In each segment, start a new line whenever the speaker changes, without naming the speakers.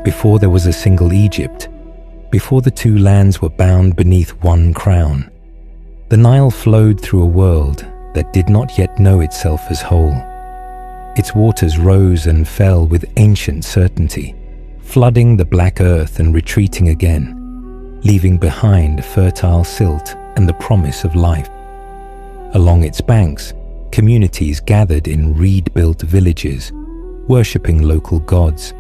before there was a single Egypt, before the two lands were bound beneath one crown, the Nile flowed through a world that did not yet know itself as whole. Its waters rose and fell with ancient certainty, flooding the black earth and retreating again, leaving behind fertile silt and the promise of life. Along its banks, communities gathered in reed-built villages, worshipping local gods,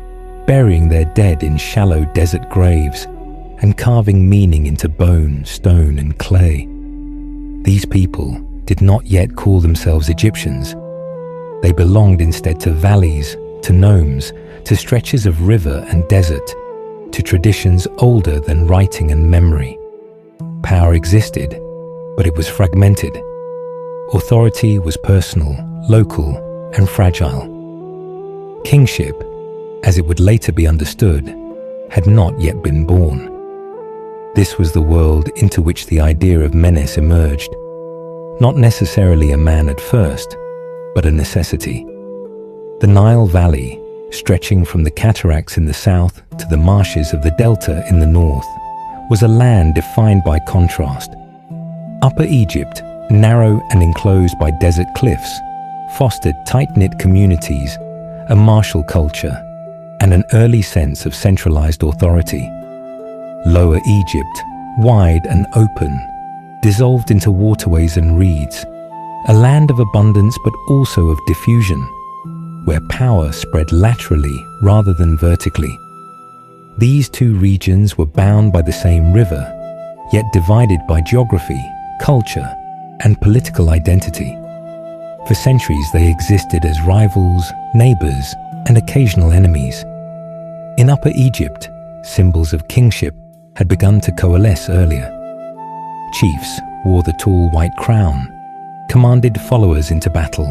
burying their dead in shallow desert graves, and carving meaning into bone, stone, and clay. These people did not yet call themselves Egyptians. They belonged instead to valleys, to nomes, to stretches of river and desert, to traditions older than writing and memory. Power existed, but it was fragmented. Authority was personal, local, and fragile. Kingship, as it would later be understood, had not yet been born. This was the world into which the idea of Menes emerged. Not necessarily a man at first, but a necessity. The Nile Valley, stretching from the cataracts in the south to the marshes of the delta in the north, was a land defined by contrast. Upper Egypt, narrow and enclosed by desert cliffs, fostered tight-knit communities, a martial culture, and an early sense of centralized authority. Lower Egypt, wide and open, dissolved into waterways and reeds, a land of abundance but also of diffusion, where power spread laterally rather than vertically. These two regions were bound by the same river, yet divided by geography, culture, and political identity. For centuries they existed as rivals, neighbors, and occasional enemies. In Upper Egypt, symbols of kingship had begun to coalesce earlier. Chiefs wore the tall white crown, commanded followers into battle,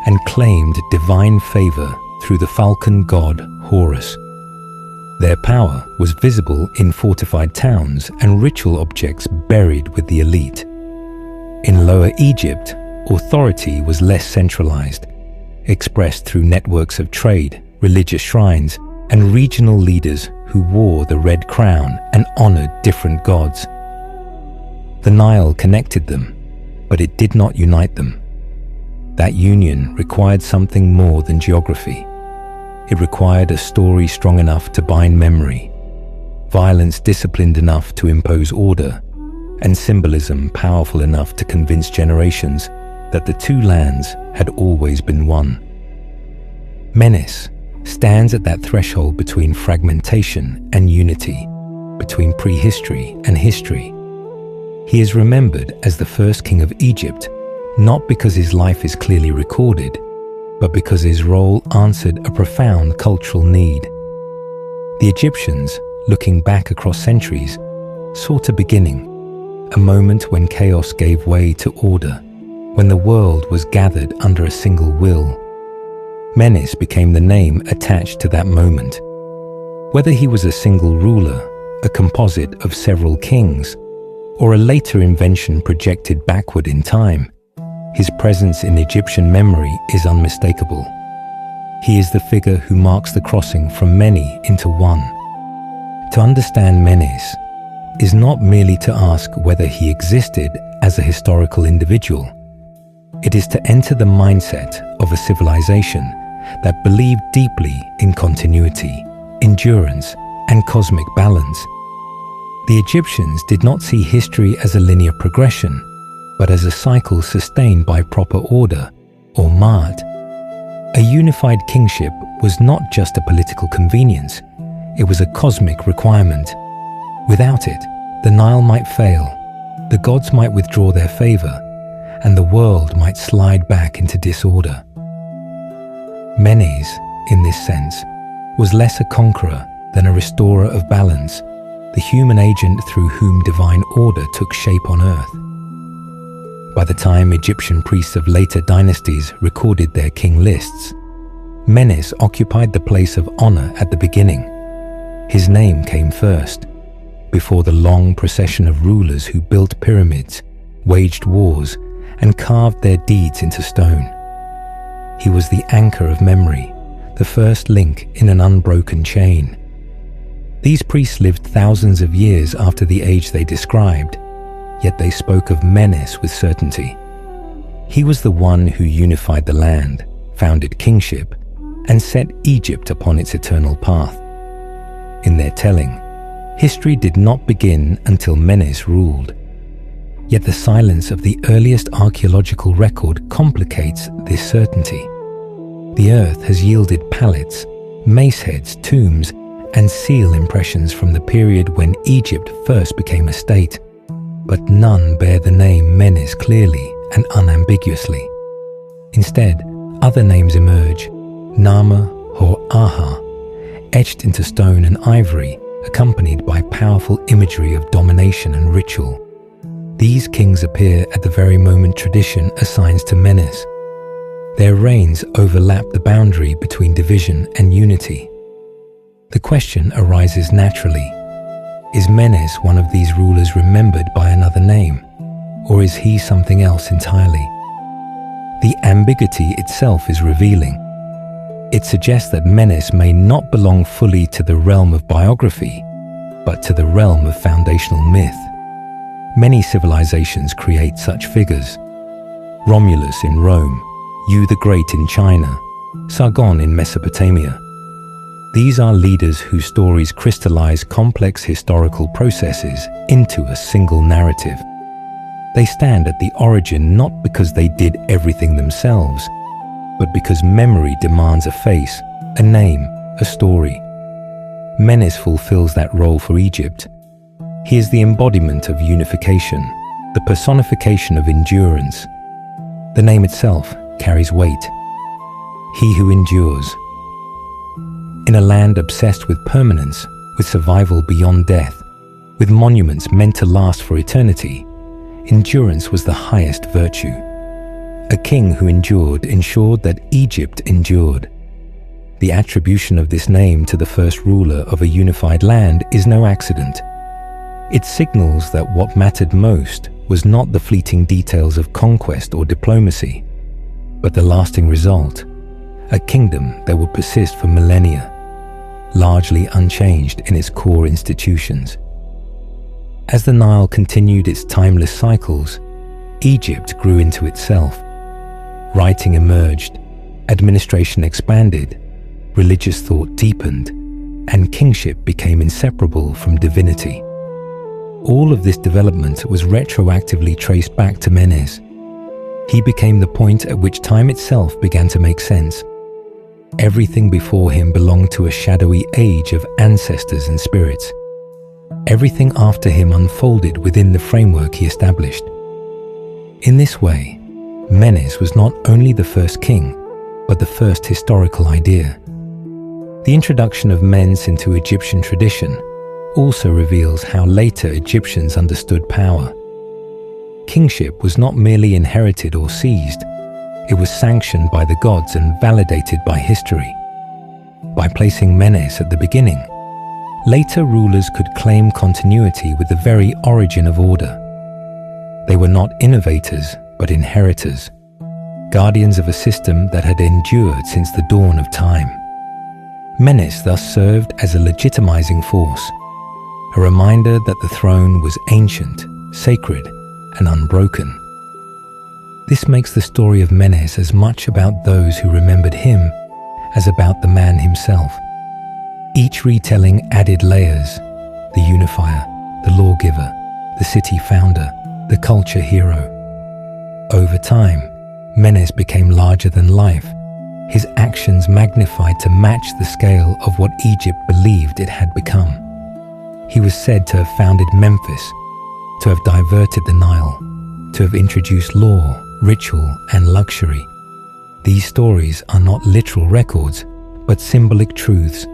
and claimed divine favor through the falcon god Horus. Their power was visible in fortified towns and ritual objects buried with the elite. In Lower Egypt, authority was less centralized, expressed through networks of trade, religious shrines, and regional leaders who wore the red crown and honored different gods. The Nile connected them, but it did not unite them. That union required something more than geography. It required a story strong enough to bind memory, violence disciplined enough to impose order, and symbolism powerful enough to convince generations that the two lands had always been one. Menes stands at that threshold between fragmentation and unity, between prehistory and history. He is remembered as the first king of Egypt, not because his life is clearly recorded, but because his role answered a profound cultural need. The Egyptians, looking back across centuries, sought a beginning, a moment when chaos gave way to order, when the world was gathered under a single will. Menes became the name attached to that moment. Whether he was a single ruler, a composite of several kings, or a later invention projected backward in time, his presence in Egyptian memory is unmistakable. He is the figure who marks the crossing from many into one. To understand Menes is not merely to ask whether he existed as a historical individual. It is to enter the mindset of a civilization that believed deeply in continuity, endurance, and cosmic balance. The Egyptians did not see history as a linear progression, but as a cycle sustained by proper order, or ma'at. A unified kingship was not just a political convenience, it was a cosmic requirement. Without it, the Nile might fail, the gods might withdraw their favor, and the world might slide back into disorder. Menes, in this sense, was less a conqueror than a restorer of balance, the human agent through whom divine order took shape on earth. By the time Egyptian priests of later dynasties recorded their king lists, Menes occupied the place of honor at the beginning. His name came first, before the long procession of rulers who built pyramids, waged wars, and carved their deeds into stone. He was the anchor of memory, the first link in an unbroken chain. These priests lived thousands of years after the age they described, yet they spoke of Menes with certainty. He was the one who unified the land, founded kingship, and set Egypt upon its eternal path. In their telling, history did not begin until Menes ruled. Yet the silence of the earliest archaeological record complicates this certainty. The earth has yielded palettes, mace heads, tombs, and seal impressions from the period when Egypt first became a state, but none bear the name Menes clearly and unambiguously. Instead, other names emerge, Narmer or Aha, etched into stone and ivory, accompanied by powerful imagery of domination and ritual. These kings appear at the very moment tradition assigns to Menes. Their reigns overlap the boundary between division and unity. The question arises naturally: is Menes one of these rulers remembered by another name, or is he something else entirely? The ambiguity itself is revealing. It suggests that Menes may not belong fully to the realm of biography, but to the realm of foundational myth. Many civilizations create such figures. Romulus in Rome, Yu the Great in China, Sargon in Mesopotamia. These are leaders whose stories crystallize complex historical processes into a single narrative. They stand at the origin not because they did everything themselves, but because memory demands a face, a name, a story. Menes fulfills that role for Egypt. He is the embodiment of unification, the personification of endurance. The name itself carries weight. He who endures. In a land obsessed with permanence, with survival beyond death, with monuments meant to last for eternity, endurance was the highest virtue. A king who endured ensured that Egypt endured. The attribution of this name to the first ruler of a unified land is no accident. It signals that what mattered most was not the fleeting details of conquest or diplomacy, but the lasting result, a kingdom that would persist for millennia, largely unchanged in its core institutions. As the Nile continued its timeless cycles, Egypt grew into itself. Writing emerged, administration expanded, religious thought deepened, and kingship became inseparable from divinity. All of this development was retroactively traced back to Menes. He became the point at which time itself began to make sense. Everything before him belonged to a shadowy age of ancestors and spirits. Everything after him unfolded within the framework he established. In this way, Menes was not only the first king, but the first historical idea. The introduction of Menes into Egyptian tradition also reveals how later Egyptians understood power. Kingship was not merely inherited or seized, it was sanctioned by the gods and validated by history. By placing Menes at the beginning, later rulers could claim continuity with the very origin of order. They were not innovators, but inheritors, guardians of a system that had endured since the dawn of time. Menes thus served as a legitimizing force, a reminder that the throne was ancient, sacred, and unbroken. This makes the story of Menes as much about those who remembered him as about the man himself. Each retelling added layers: the unifier, the lawgiver, the city founder, the culture hero. Over time, Menes became larger than life, his actions magnified to match the scale of what Egypt believed it had become. He was said to have founded Memphis, to have diverted the Nile, to have introduced law, ritual, and luxury. These stories are not literal records, but symbolic truths.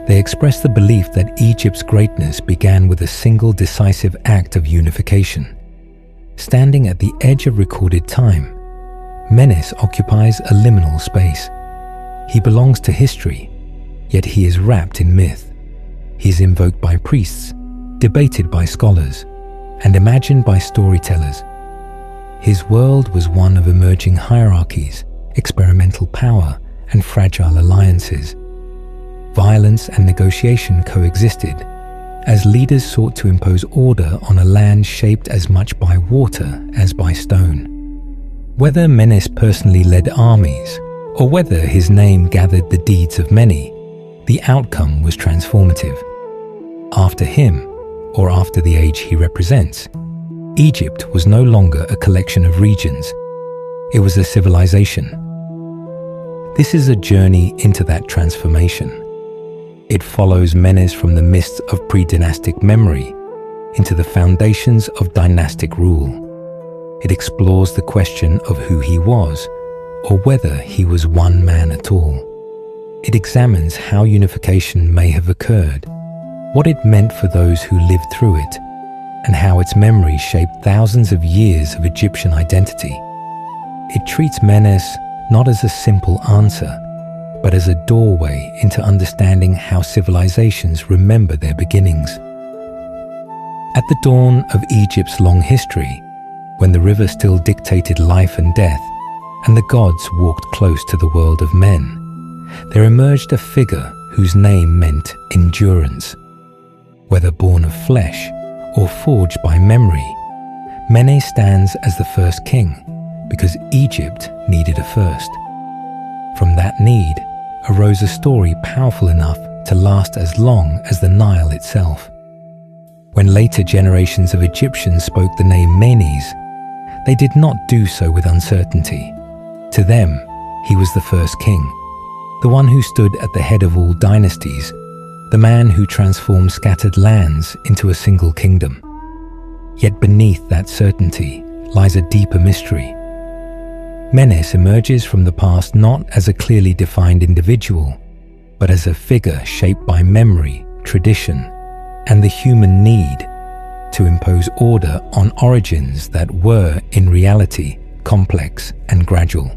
They express the belief that Egypt's greatness began with a single decisive act of unification. Standing at the edge of recorded time, Menes occupies a liminal space. He belongs to history, yet he is wrapped in myth. He is invoked by priests, debated by scholars, and imagined by storytellers. His world was one of emerging hierarchies, experimental power, and fragile alliances. violence and negotiation coexisted, as leaders sought to impose order on a land shaped as much by water as by stone. Whether Menes personally led armies, or whether his name gathered the deeds of many, the outcome was transformative. After him, or after the age he represents, Egypt was no longer a collection of regions. It was a civilization. This is a journey into that transformation. It follows Menes from the mists of pre-dynastic memory into the foundations of dynastic rule. It explores the question of who he was, or whether he was one man at all. It examines how unification may have occurred, what it meant for those who lived through it, and how its memory shaped thousands of years of Egyptian identity. It treats Menes not as a simple answer, but as a doorway into understanding how civilizations remember their beginnings. At the dawn of Egypt's long history, when the river still dictated life and death, and the gods walked close to the world of men, there emerged a figure whose name meant endurance. Whether born of flesh or forged by memory, Menes stands as the first king because Egypt needed a first. From that need arose a story powerful enough to last as long as the Nile itself. When later generations of Egyptians spoke the name Menes, they did not do so with uncertainty. To them, he was the first king, the one who stood at the head of all dynasties, the man who transformed scattered lands into a single kingdom. Yet beneath that certainty lies a deeper mystery. Menes emerges from the past not as a clearly defined individual, but as a figure shaped by memory, tradition, and the human need to impose order on origins that were, in reality, complex and gradual.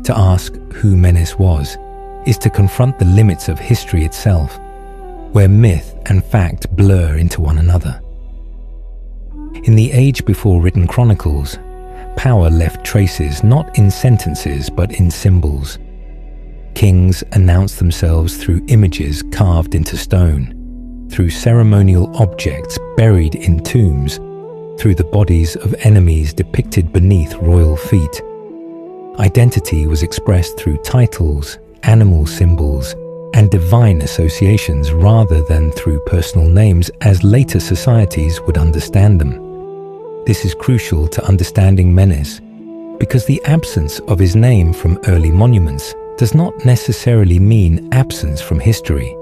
To ask who Menes was is to confront the limits of history itself, where myth and fact blur into one another. In the age before written chronicles, power left traces not in sentences but in symbols. Kings announced themselves through images carved into stone, through ceremonial objects buried in tombs, through the bodies of enemies depicted beneath royal feet. Identity was expressed through titles, animal symbols, and divine associations rather than through personal names as later societies would understand them. This is crucial to understanding Menes, because the absence of his name from early monuments does not necessarily mean absence from history.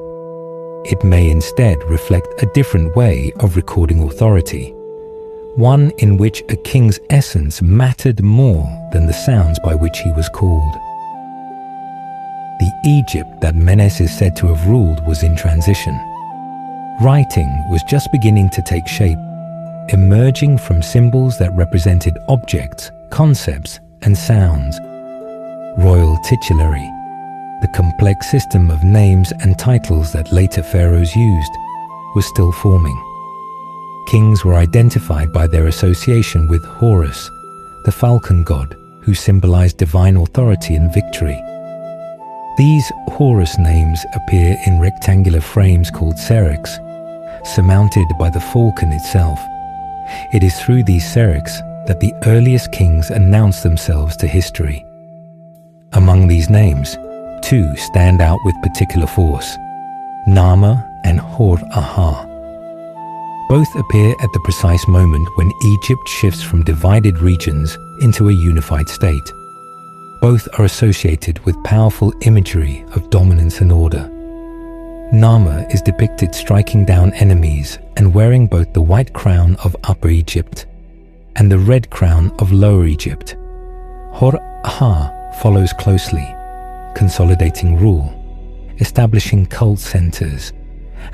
It may instead reflect a different way of recording authority, one in which a king's essence mattered more than the sounds by which he was called. The Egypt that Menes is said to have ruled was in transition. Writing was just beginning to take shape, emerging from symbols that represented objects, concepts, and sounds. Royal titulary, the complex system of names and titles that later pharaohs used, was still forming. Kings were identified by their association with Horus, the falcon god who symbolized divine authority and victory. These Horus names appear in rectangular frames called serics, surmounted by the falcon itself. It is through these serics that the earliest kings announced themselves to history. Among these names, two stand out with particular force: Narmer and Hor-Aha. Both appear at the precise moment when Egypt shifts from divided regions into a unified state. Both are associated with powerful imagery of dominance and order. Narmer is depicted striking down enemies and wearing both the white crown of Upper Egypt and the red crown of Lower Egypt. Hor-Aha follows closely, consolidating rule, establishing cult centers,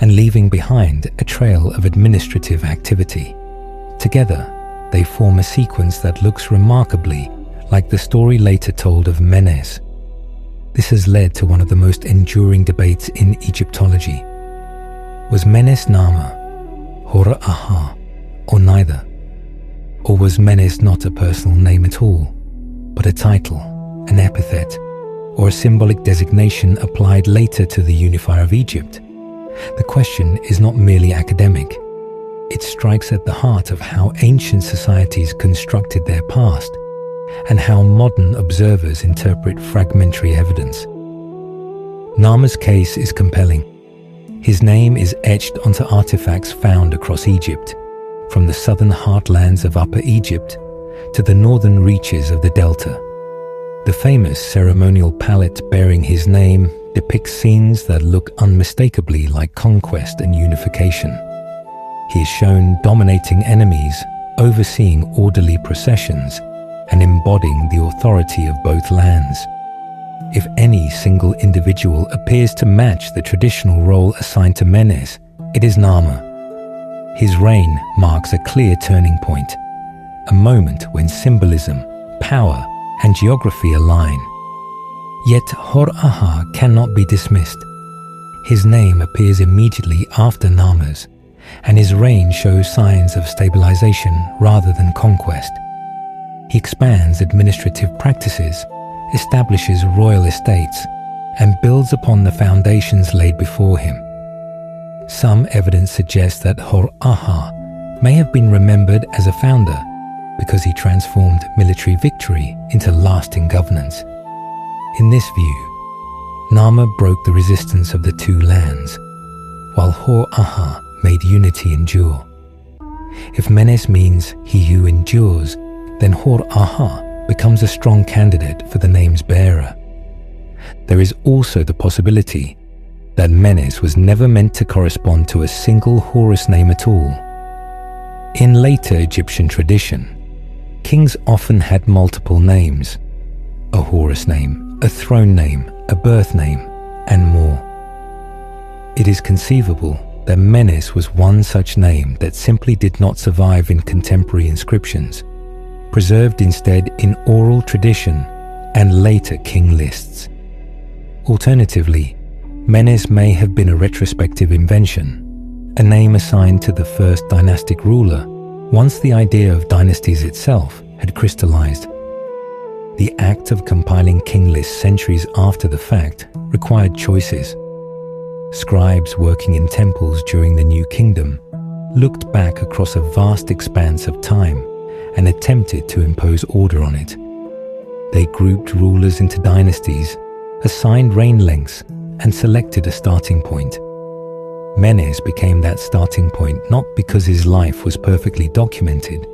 and leaving behind a trail of administrative activity. Together, they form a sequence that looks remarkably like the story later told of Menes. This has led to one of the most enduring debates in Egyptology. Was Menes Narmer, Hor-Aha, or neither? Or was Menes not a personal name at all, but a title, an epithet, or a symbolic designation applied later to the unifier of Egypt. The question is not merely academic. It strikes at the heart of how ancient societies constructed their past and how modern observers interpret fragmentary evidence. Narmer's case is compelling. His name is etched onto artifacts found across Egypt, from the southern heartlands of Upper Egypt to the northern reaches of the Delta. The famous ceremonial palette bearing his name depicts scenes that look unmistakably like conquest and unification. He is shown dominating enemies, overseeing orderly processions, and embodying the authority of both lands. If any single individual appears to match the traditional role assigned to Menes, it is Narmer. His reign marks a clear turning point, a moment when symbolism, power, and geography align. Yet Hor-Aha cannot be dismissed. His name appears immediately after Narmer's, and his reign shows signs of stabilization rather than conquest. He expands administrative practices, establishes royal estates, and builds upon the foundations laid before him. Some evidence suggests that Hor-Aha may have been remembered as a founder because he transformed military victory into lasting governance. In this view, Narmer broke the resistance of the two lands, while Hor-Aha made unity endure. If Menes means he who endures, then Hor-Aha becomes a strong candidate for the name's bearer. There is also the possibility that Menes was never meant to correspond to a single Horus name at all. In later Egyptian tradition, kings often had multiple names: a Horus name, a throne name, a birth name, and more. It is conceivable that Menes was one such name that simply did not survive in contemporary inscriptions, preserved instead in oral tradition and later king lists. Alternatively, Menes may have been a retrospective invention, a name assigned to the first dynastic ruler once the idea of dynasties itself had crystallized. The act of compiling king lists centuries after the fact required choices. Scribes working in temples during the New Kingdom looked back across a vast expanse of time and attempted to impose order on it. They grouped rulers into dynasties, assigned reign lengths, and selected a starting point. Menes became that starting point not because his life was perfectly documented,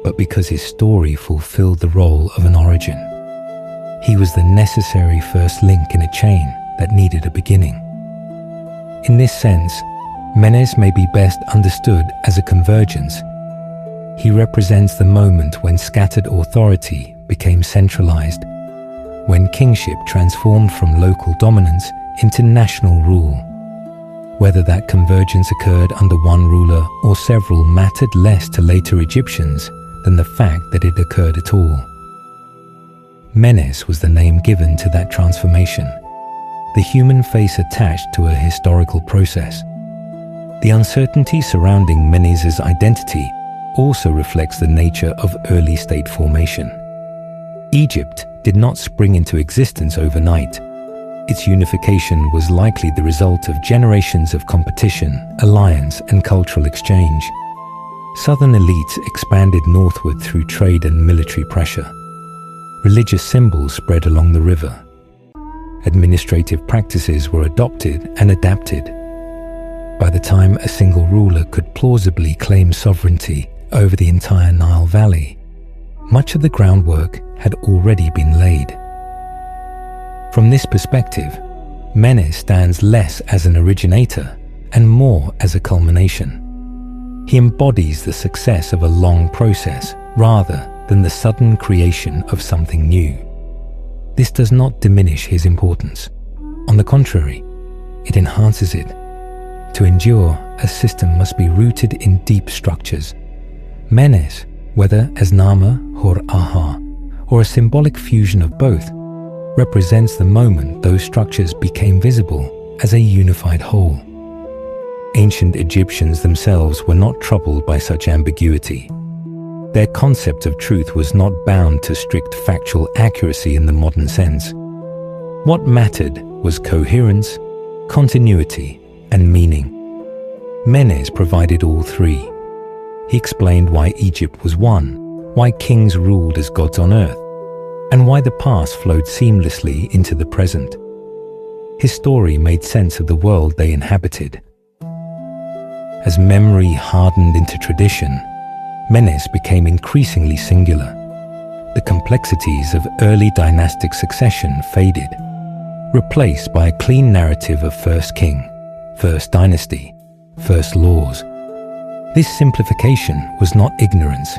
but because his story fulfilled the role of an origin. He was the necessary first link in a chain that needed a beginning. In this sense, Menes may be best understood as a convergence. He represents the moment when scattered authority became centralized, when kingship transformed from local dominance into national rule. Whether that convergence occurred under one ruler or several mattered less to later Egyptians than the fact that it occurred at all. Menes was the name given to that transformation, the human face attached to a historical process. The uncertainty surrounding Menes's identity also reflects the nature of early state formation. Egypt did not spring into existence overnight. Its unification was likely the result of generations of competition, alliance, and cultural exchange. Southern elites expanded northward through trade and military pressure. Religious symbols spread along the river. Administrative practices were adopted and adapted. By the time a single ruler could plausibly claim sovereignty over the entire Nile Valley, much of the groundwork had already been laid. From this perspective, Menes stands less as an originator and more as a culmination. He embodies the success of a long process rather than the sudden creation of something new. This does not diminish his importance. On the contrary, it enhances it. To endure, a system must be rooted in deep structures. Menes, whether as Narmer, Hor-Aha, or a symbolic fusion of both, represents the moment those structures became visible as a unified whole. Ancient Egyptians themselves were not troubled by such ambiguity. Their concept of truth was not bound to strict factual accuracy in the modern sense. What mattered was coherence, continuity, and meaning. Menes provided all three. He explained why Egypt was one, why kings ruled as gods on earth, and why the past flowed seamlessly into the present. His story made sense of the world they inhabited. As memory hardened into tradition, Menes became increasingly singular. The complexities of early dynastic succession faded, replaced by a clean narrative of first king, first dynasty, first laws. This simplification was not ignorance,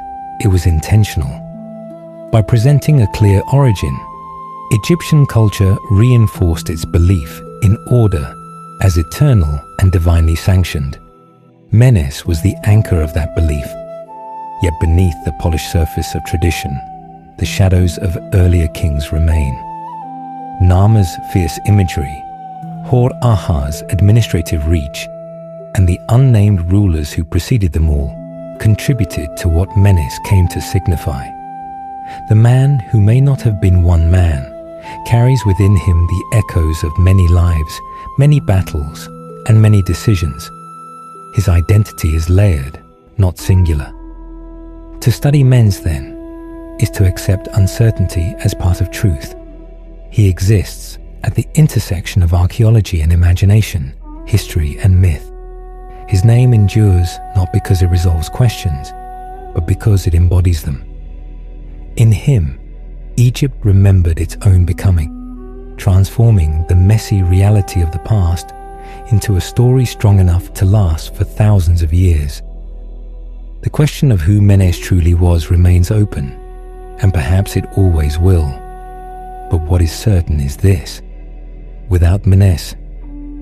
it was intentional. By presenting a clear origin, Egyptian culture reinforced its belief in order as eternal and divinely sanctioned. Menes was the anchor of that belief, yet beneath the polished surface of tradition, the shadows of earlier kings remain. Narmer's fierce imagery, Hor-Aha's administrative reach, and the unnamed rulers who preceded them all contributed to what Menes came to signify. The man who may not have been one man carries within him the echoes of many lives, many battles, and many decisions. His identity is layered, not singular. To study Menes, then, is to accept uncertainty as part of truth. He exists at the intersection of archaeology and imagination, history and myth. His name endures not because it resolves questions, but because it embodies them. In him, Egypt remembered its own becoming, transforming the messy reality of the past into a story strong enough to last for thousands of years. The question of who Menes truly was remains open, and perhaps it always will. But what is certain is this: without Menes,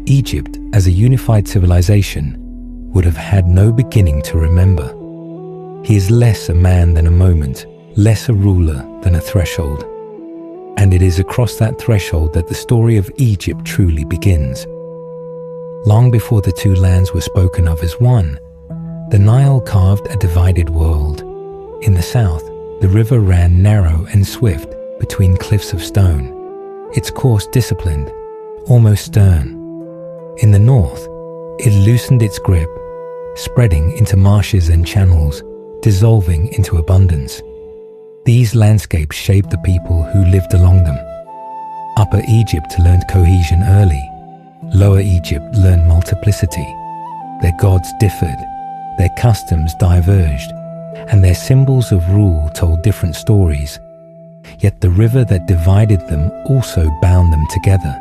Egypt as a unified civilization would have had no beginning to remember. He is less a man than a moment, less a ruler than a threshold. And it is across that threshold that the story of Egypt truly begins. Long before the two lands were spoken of as one, the Nile carved a divided world. In the south, the river ran narrow and swift between cliffs of stone, its course disciplined, almost stern. In the north, it loosened its grip, spreading into marshes and channels, dissolving into abundance. These landscapes shaped the people who lived along them. Upper Egypt learned cohesion early. Lower Egypt learned multiplicity. Their gods differed, their customs diverged, and their symbols of rule told different stories. Yet the river that divided them also bound them together,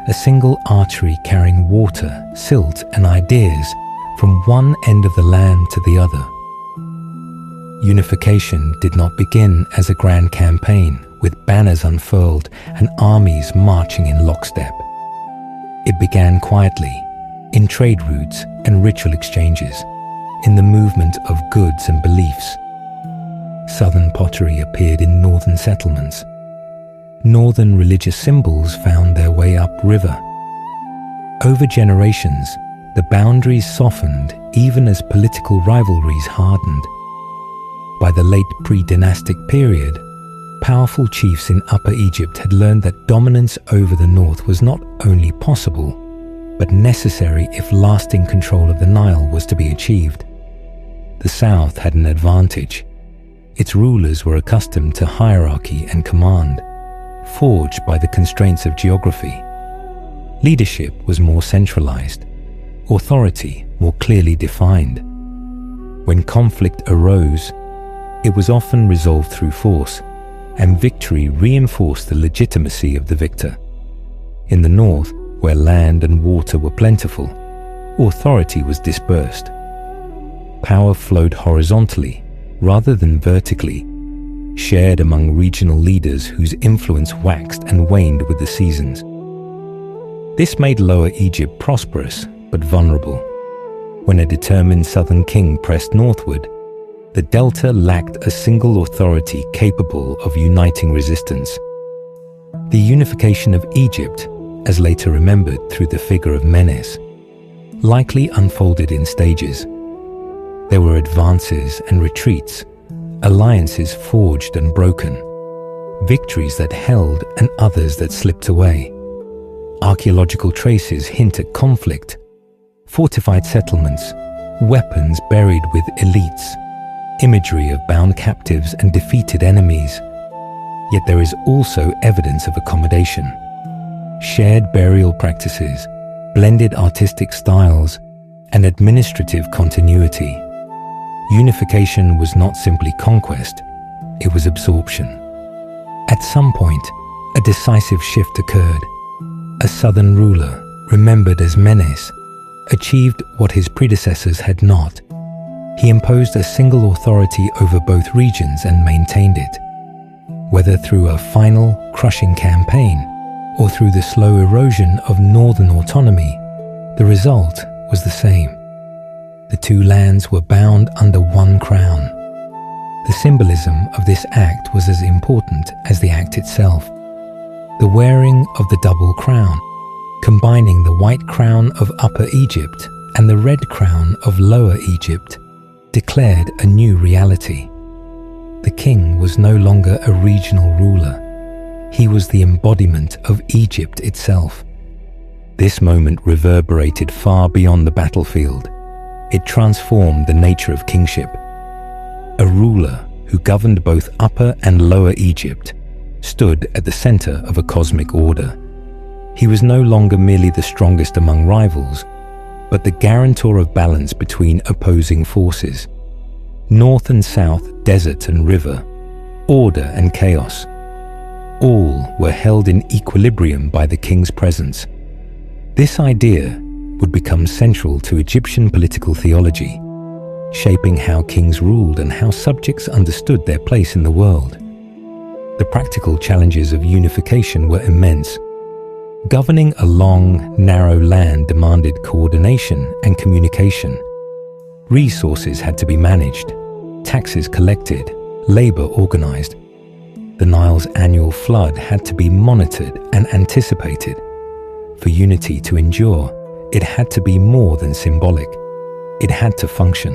a single artery carrying water, silt, and ideas from one end of the land to the other. Unification did not begin as a grand campaign with banners unfurled and armies marching in lockstep. It began quietly, in trade routes and ritual exchanges, in the movement of goods and beliefs. Southern pottery appeared in northern settlements. Northern religious symbols found their way upriver. Over generations, the boundaries softened even as political rivalries hardened. By the late pre-dynastic period, powerful chiefs in Upper Egypt had learned that dominance over the north was not only possible, but necessary if lasting control of the Nile was to be achieved. The south had an advantage. Its rulers were accustomed to hierarchy and command, forged by the constraints of geography. Leadership was more centralized, authority more clearly defined. When conflict arose, it was often resolved through force, and victory reinforced the legitimacy of the victor. In the north, where land and water were plentiful, authority was dispersed. Power flowed horizontally rather than vertically, shared among regional leaders whose influence waxed and waned with the seasons. This made Lower Egypt prosperous but vulnerable. When a determined southern king pressed northward, the delta lacked a single authority capable of uniting resistance. The unification of Egypt, as later remembered through the figure of Menes, likely unfolded in stages. There were advances and retreats, alliances forged and broken, victories that held and others that slipped away. Archaeological traces hint at conflict, fortified settlements, weapons buried with elites, imagery of bound captives and defeated enemies. Yet there is also evidence of accommodation. Shared burial practices, blended artistic styles, and administrative continuity. Unification was not simply conquest, it was absorption. At some point, a decisive shift occurred. A southern ruler, remembered as Menes, achieved what his predecessors had not. He imposed a single authority over both regions and maintained it. Whether through a final, crushing campaign or through the slow erosion of northern autonomy, the result was the same. The two lands were bound under one crown. The symbolism of this act was as important as the act itself. The wearing of the double crown, combining the white crown of Upper Egypt and the red crown of Lower Egypt, declared a new reality. The king was no longer a regional ruler. He was the embodiment of Egypt itself. This moment reverberated far beyond the battlefield. It transformed the nature of kingship. A ruler who governed both Upper and Lower Egypt stood at the center of a cosmic order. He was no longer merely the strongest among rivals, but the guarantor of balance between opposing forces. North and south, desert and river, order and chaos. All were held in equilibrium by the king's presence. This idea would become central to Egyptian political theology, shaping how kings ruled and how subjects understood their place in the world. The practical challenges of unification were immense. Governing a long, narrow land demanded coordination and communication. Resources had to be managed, taxes collected, labor organized. The Nile's annual flood had to be monitored and anticipated. For unity to endure, it had to be more than symbolic. It had to function.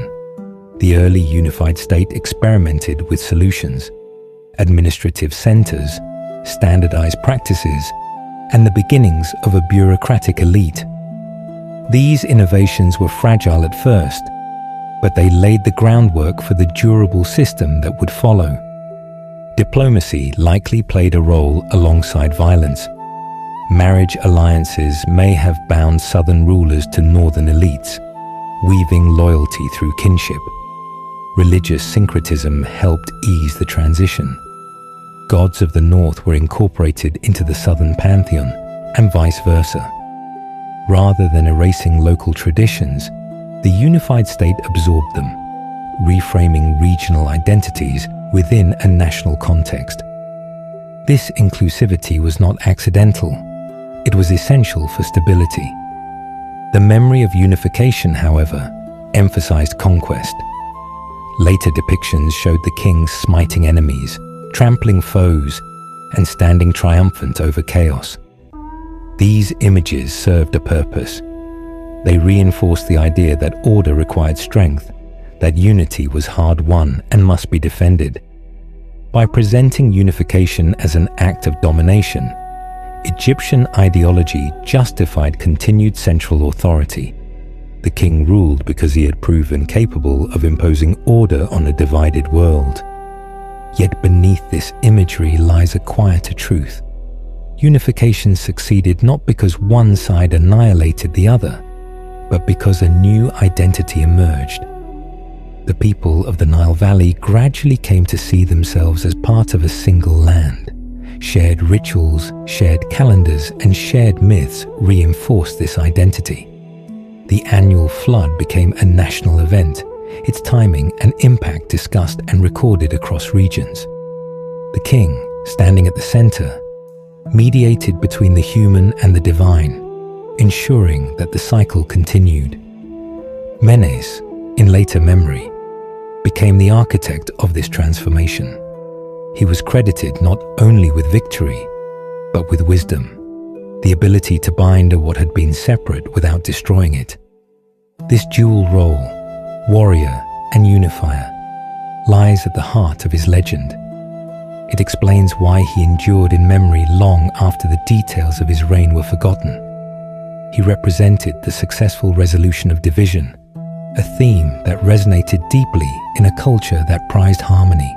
The early unified state experimented with solutions, administrative centers, standardized practices, and the beginnings of a bureaucratic elite. These innovations were fragile at first, but they laid the groundwork for the durable system that would follow. Diplomacy likely played a role alongside violence. Marriage alliances may have bound southern rulers to northern elites, weaving loyalty through kinship. Religious syncretism helped ease the transition. Gods of the north were incorporated into the southern pantheon, and vice versa. Rather than erasing local traditions, the unified state absorbed them, reframing regional identities within a national context. This inclusivity was not accidental. It was essential for stability. The memory of unification, however, emphasized conquest. Later depictions showed the king smiting enemies, trampling foes, and standing triumphant over chaos. These images served a purpose. They reinforced the idea that order required strength, that unity was hard-won and must be defended. By presenting unification as an act of domination, Egyptian ideology justified continued central authority. The king ruled because he had proven capable of imposing order on a divided world. Yet beneath this imagery lies a quieter truth. Unification succeeded not because one side annihilated the other, but because a new identity emerged. The people of the Nile Valley gradually came to see themselves as part of a single land. Shared rituals, shared calendars, and shared myths reinforced this identity. The annual flood became a national event, its timing and impact discussed and recorded across regions. The king, standing at the center, mediated between the human and the divine, ensuring that the cycle continued. Menes, in later memory, became the architect of this transformation. He was credited not only with victory, but with wisdom, the ability to bind what had been separate without destroying it. This dual role, warrior and unifier, lies at the heart of his legend. It explains why he endured in memory long after the details of his reign were forgotten. He represented the successful resolution of division, a theme that resonated deeply in a culture that prized harmony.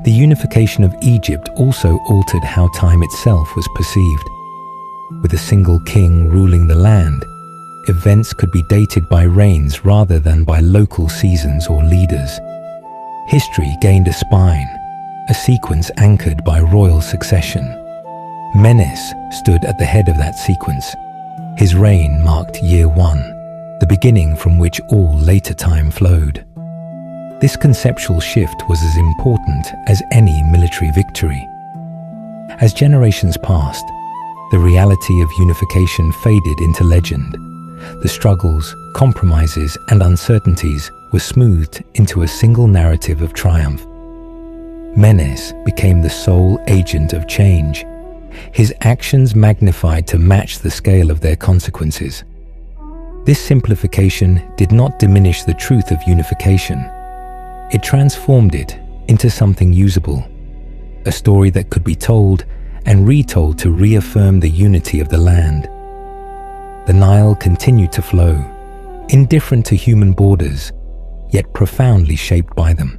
The unification of Egypt also altered how time itself was perceived. With a single king ruling the land, events could be dated by reigns rather than by local seasons or leaders. History gained a spine, a sequence anchored by royal succession. Menes stood at the head of that sequence. His reign marked year one, the beginning from which all later time flowed. This conceptual shift was as important as any military victory. As generations passed, the reality of unification faded into legend. The struggles, compromises, and uncertainties were smoothed into a single narrative of triumph. Menes became the sole agent of change, his actions magnified to match the scale of their consequences. This simplification did not diminish the truth of unification. It transformed it into something usable, a story that could be told and retold to reaffirm the unity of the land. The Nile continued to flow, indifferent to human borders, yet profoundly shaped by them.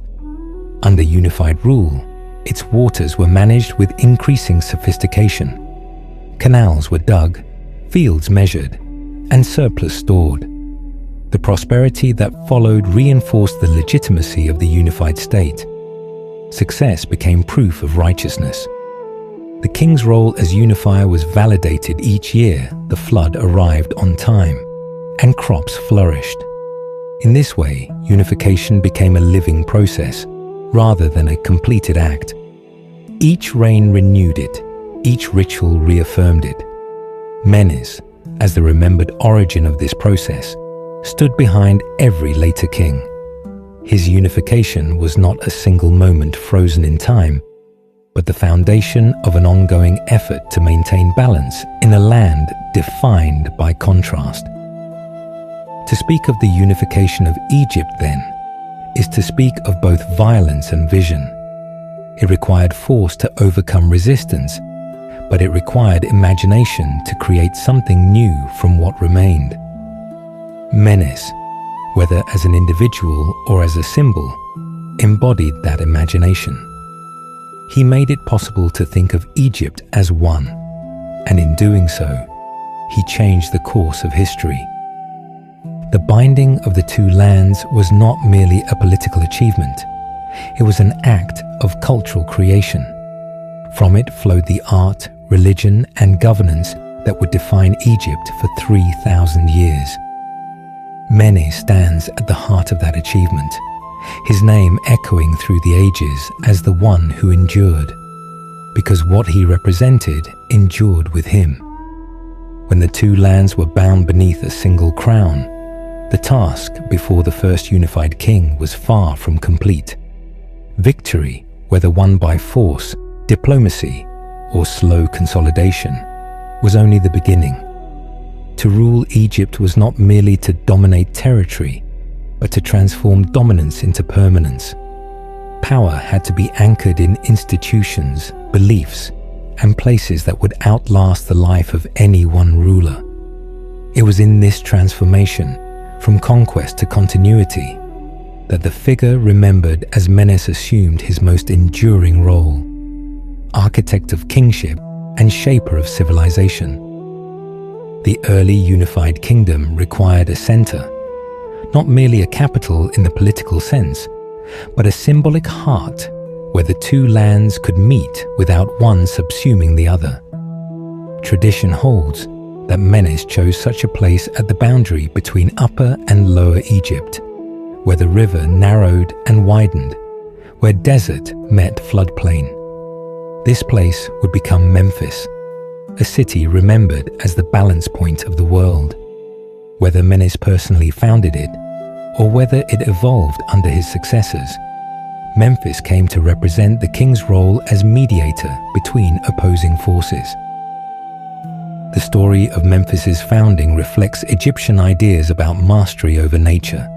Under unified rule, its waters were managed with increasing sophistication. Canals were dug, fields measured, and surplus stored. The prosperity that followed reinforced the legitimacy of the unified state. Success became proof of righteousness. The king's role as unifier was validated each year the flood arrived on time, and crops flourished. In this way, unification became a living process, rather than a completed act. Each reign renewed it, each ritual reaffirmed it. Menes, as the remembered origin of this process, stood behind every later king. His unification was not a single moment frozen in time, but the foundation of an ongoing effort to maintain balance in a land defined by contrast. To speak of the unification of Egypt, then, is to speak of both violence and vision. It required force to overcome resistance, but it required imagination to create something new from what remained. Menes, whether as an individual or as a symbol, embodied that imagination. He made it possible to think of Egypt as one, and in doing so, he changed the course of history. The binding of the two lands was not merely a political achievement. It was an act of cultural creation. From it flowed the art, religion, and governance that would define Egypt for 3,000 years. Menes stands at the heart of that achievement, his name echoing through the ages as the one who endured, because what he represented endured with him. When the two lands were bound beneath a single crown, the task before the first unified king was far from complete. Victory, whether won by force, diplomacy, or slow consolidation, was only the beginning. To rule Egypt was not merely to dominate territory, but to transform dominance into permanence. Power had to be anchored in institutions, beliefs, and places that would outlast the life of any one ruler. It was in this transformation, from conquest to continuity, that the figure remembered as Menes assumed his most enduring role, architect of kingship and shaper of civilization. The early unified kingdom required a center, not merely a capital in the political sense, but a symbolic heart where the two lands could meet without one subsuming the other. Tradition holds that Menes chose such a place at the boundary between Upper and Lower Egypt, where the river narrowed and widened, where desert met floodplain. This place would become Memphis, a city remembered as the balance point of the world. Whether Menes personally founded it, or whether it evolved under his successors, Memphis came to represent the king's role as mediator between opposing forces. The story of Memphis's founding reflects Egyptian ideas about mastery over nature.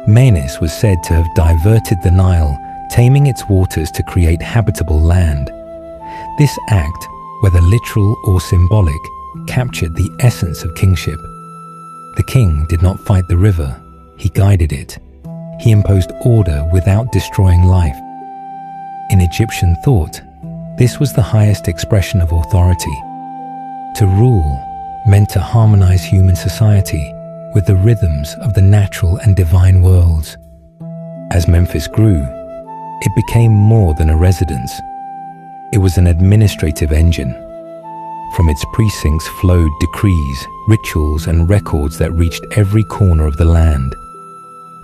Menes was said to have diverted the Nile taming its waters to create habitable land. This act, whether literal or symbolic, captured the essence of kingship. The king did not fight the river, he guided it. He imposed order without destroying life. In Egyptian thought, this was the highest expression of authority. To rule meant to harmonize human society with the rhythms of the natural and divine worlds. As Memphis grew, it became more than a residence. It was an administrative engine. From its precincts flowed decrees, rituals, and records that reached every corner of the land.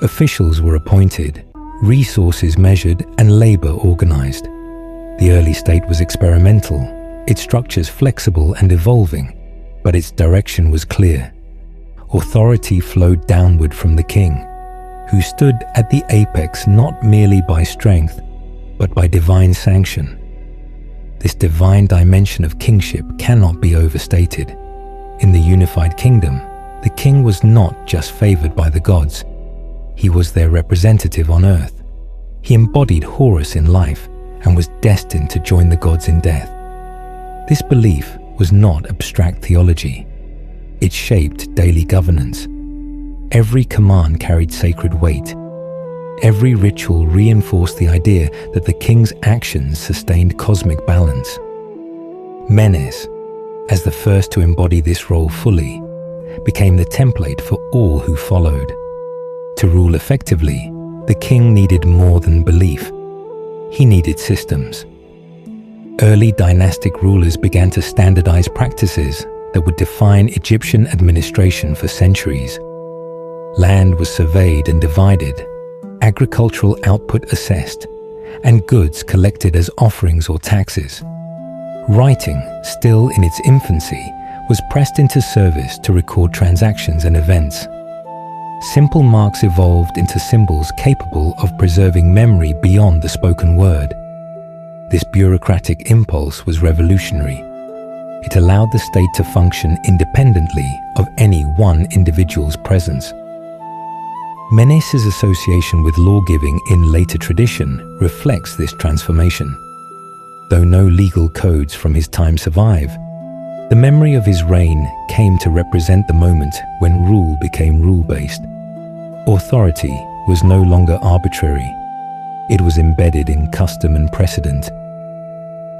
Officials were appointed, resources measured, and labor organized. The early state was experimental, its structures flexible and evolving, but its direction was clear. Authority flowed downward from the king, who stood at the apex not merely by strength, but by divine sanction. This divine dimension of kingship cannot be overstated. In the unified kingdom, the king was not just favored by the gods. He was their representative on earth. He embodied Horus in life and was destined to join the gods in death. This belief was not abstract theology. It shaped daily governance. Every command carried sacred weight. Every ritual reinforced the idea that the king's actions sustained cosmic balance. Menes, as the first to embody this role fully, became the template for all who followed. To rule effectively, the king needed more than belief. He needed systems. Early dynastic rulers began to standardize practices that would define Egyptian administration for centuries. Land was surveyed and divided, agricultural output assessed, and goods collected as offerings or taxes. Writing, still in its infancy, was pressed into service to record transactions and events. Simple marks evolved into symbols capable of preserving memory beyond the spoken word. This bureaucratic impulse was revolutionary. It allowed the state to function independently of any one individual's presence. Menes's association with law-giving in later tradition reflects this transformation. Though no legal codes from his time survive, the memory of his reign came to represent the moment when rule became rule-based. Authority was no longer arbitrary. It was embedded in custom and precedent.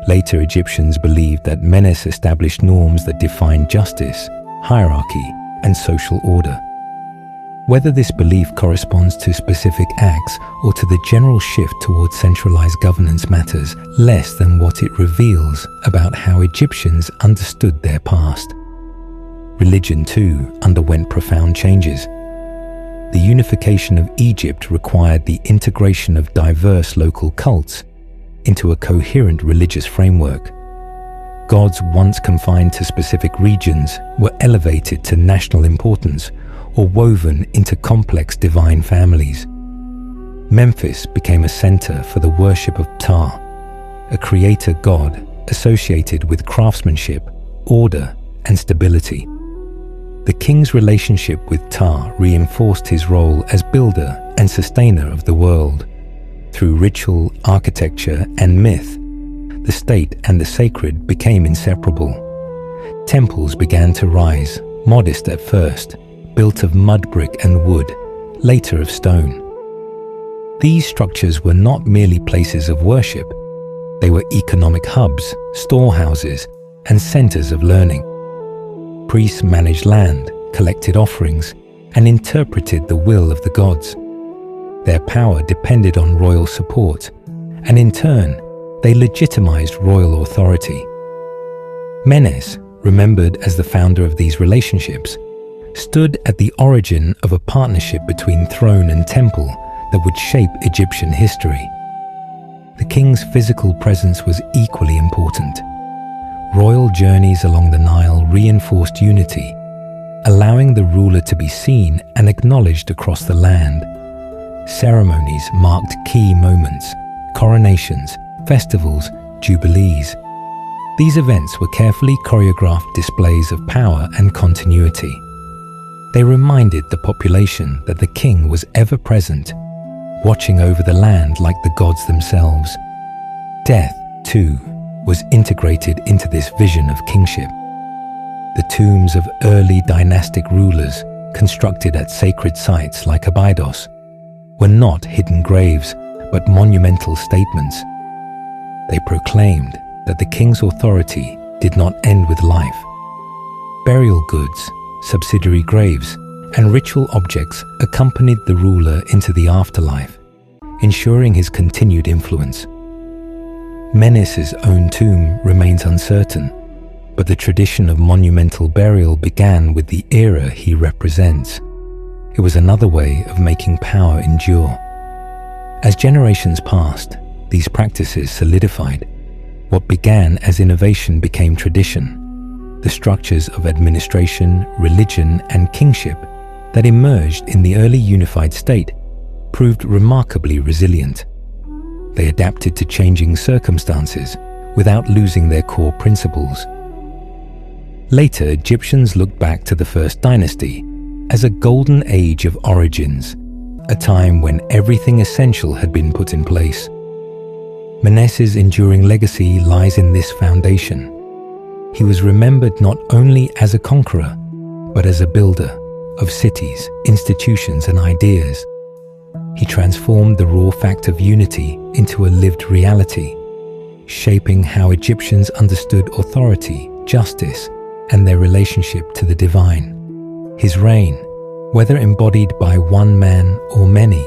Later Egyptians believed that Menes established norms that defined justice, hierarchy, and social order. Whether this belief corresponds to specific acts or to the general shift towards centralized governance matters less than what it reveals about how Egyptians understood their past. Religion, too, underwent profound changes. The unification of Egypt required the integration of diverse local cults into a coherent religious framework. Gods once confined to specific regions were elevated to national importance or woven into complex divine families. Memphis became a center for the worship of Ptah, a creator god associated with craftsmanship, order, and stability. The king's relationship with Ptah reinforced his role as builder and sustainer of the world. Through ritual, architecture, and myth, the state and the sacred became inseparable. Temples began to rise, modest at first, built of mud brick and wood, later of stone. These structures were not merely places of worship. They were economic hubs, storehouses, and centers of learning. Priests managed land, collected offerings, and interpreted the will of the gods. Their power depended on royal support, and in turn, they legitimized royal authority. Menes, remembered as the founder of these relationships, stood at the origin of a partnership between throne and temple that would shape Egyptian history. The king's physical presence was equally important. Royal journeys along the Nile reinforced unity, allowing the ruler to be seen and acknowledged across the land. Ceremonies marked key moments: coronations, festivals, jubilees. These events were carefully choreographed displays of power and continuity. They reminded the population that the king was ever present, watching over the land like the gods themselves. Death, too, was integrated into this vision of kingship. The tombs of early dynastic rulers, constructed at sacred sites like Abydos, were not hidden graves, but monumental statements. They proclaimed that the king's authority did not end with life. Burial goods, subsidiary graves, and ritual objects accompanied the ruler into the afterlife, ensuring his continued influence. Menes's own tomb remains uncertain, but the tradition of monumental burial began with the era he represents. It was another way of making power endure. As generations passed, these practices solidified. What began as innovation became tradition. The structures of administration, religion, and kingship that emerged in the early unified state proved remarkably resilient. They adapted to changing circumstances without losing their core principles. Later, Egyptians looked back to the First Dynasty as a golden age of origins, a time when everything essential had been put in place. Menes's enduring legacy lies in this foundation. He was remembered not only as a conqueror, but as a builder of cities, institutions, and ideas. He transformed the raw fact of unity into a lived reality, shaping how Egyptians understood authority, justice, and their relationship to the divine. His reign, whether embodied by one man or many,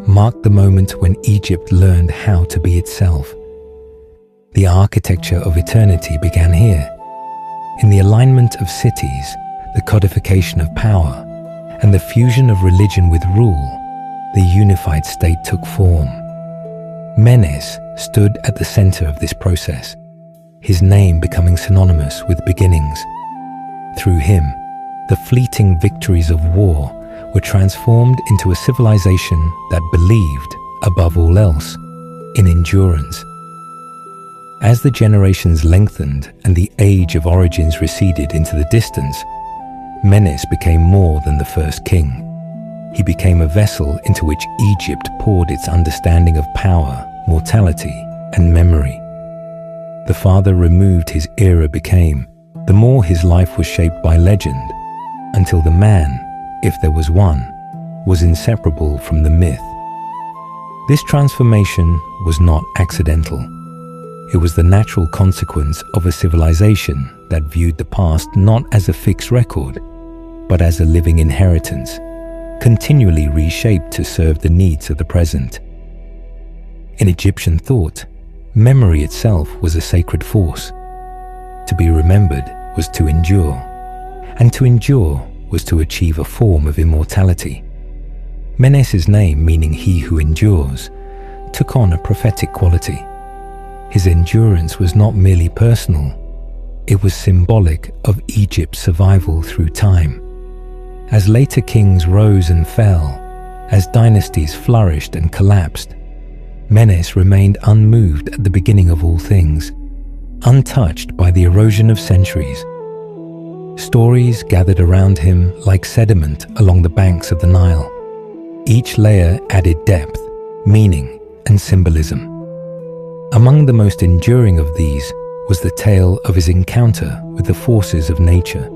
marked the moment when Egypt learned how to be itself. The architecture of eternity began here, in the alignment of cities, the codification of power, and the fusion of religion with rule. The unified state took form. Menes stood at the center of this process, his name becoming synonymous with beginnings. Through him, the fleeting victories of war were transformed into a civilization that believed, above all else, in endurance. As the generations lengthened and the age of origins receded into the distance, Menes became more than the first king. He became a vessel into which Egypt poured its understanding of power, mortality, and memory. The farther removed his era became, the more his life was shaped by legend, until the man, if there was one, was inseparable from the myth. This transformation was not accidental. It was the natural consequence of a civilization that viewed the past not as a fixed record, but as a living inheritance, continually reshaped to serve the needs of the present. In Egyptian thought, memory itself was a sacred force. To be remembered was to endure, and to endure was to achieve a form of immortality. Menes's name, meaning he who endures, took on a prophetic quality. His endurance was not merely personal, it was symbolic of Egypt's survival through time. As later kings rose and fell, as dynasties flourished and collapsed, Menes remained unmoved at the beginning of all things, untouched by the erosion of centuries. Stories gathered around him like sediment along the banks of the Nile. Each layer added depth, meaning, and symbolism. Among the most enduring of these was the tale of his encounter with the forces of nature.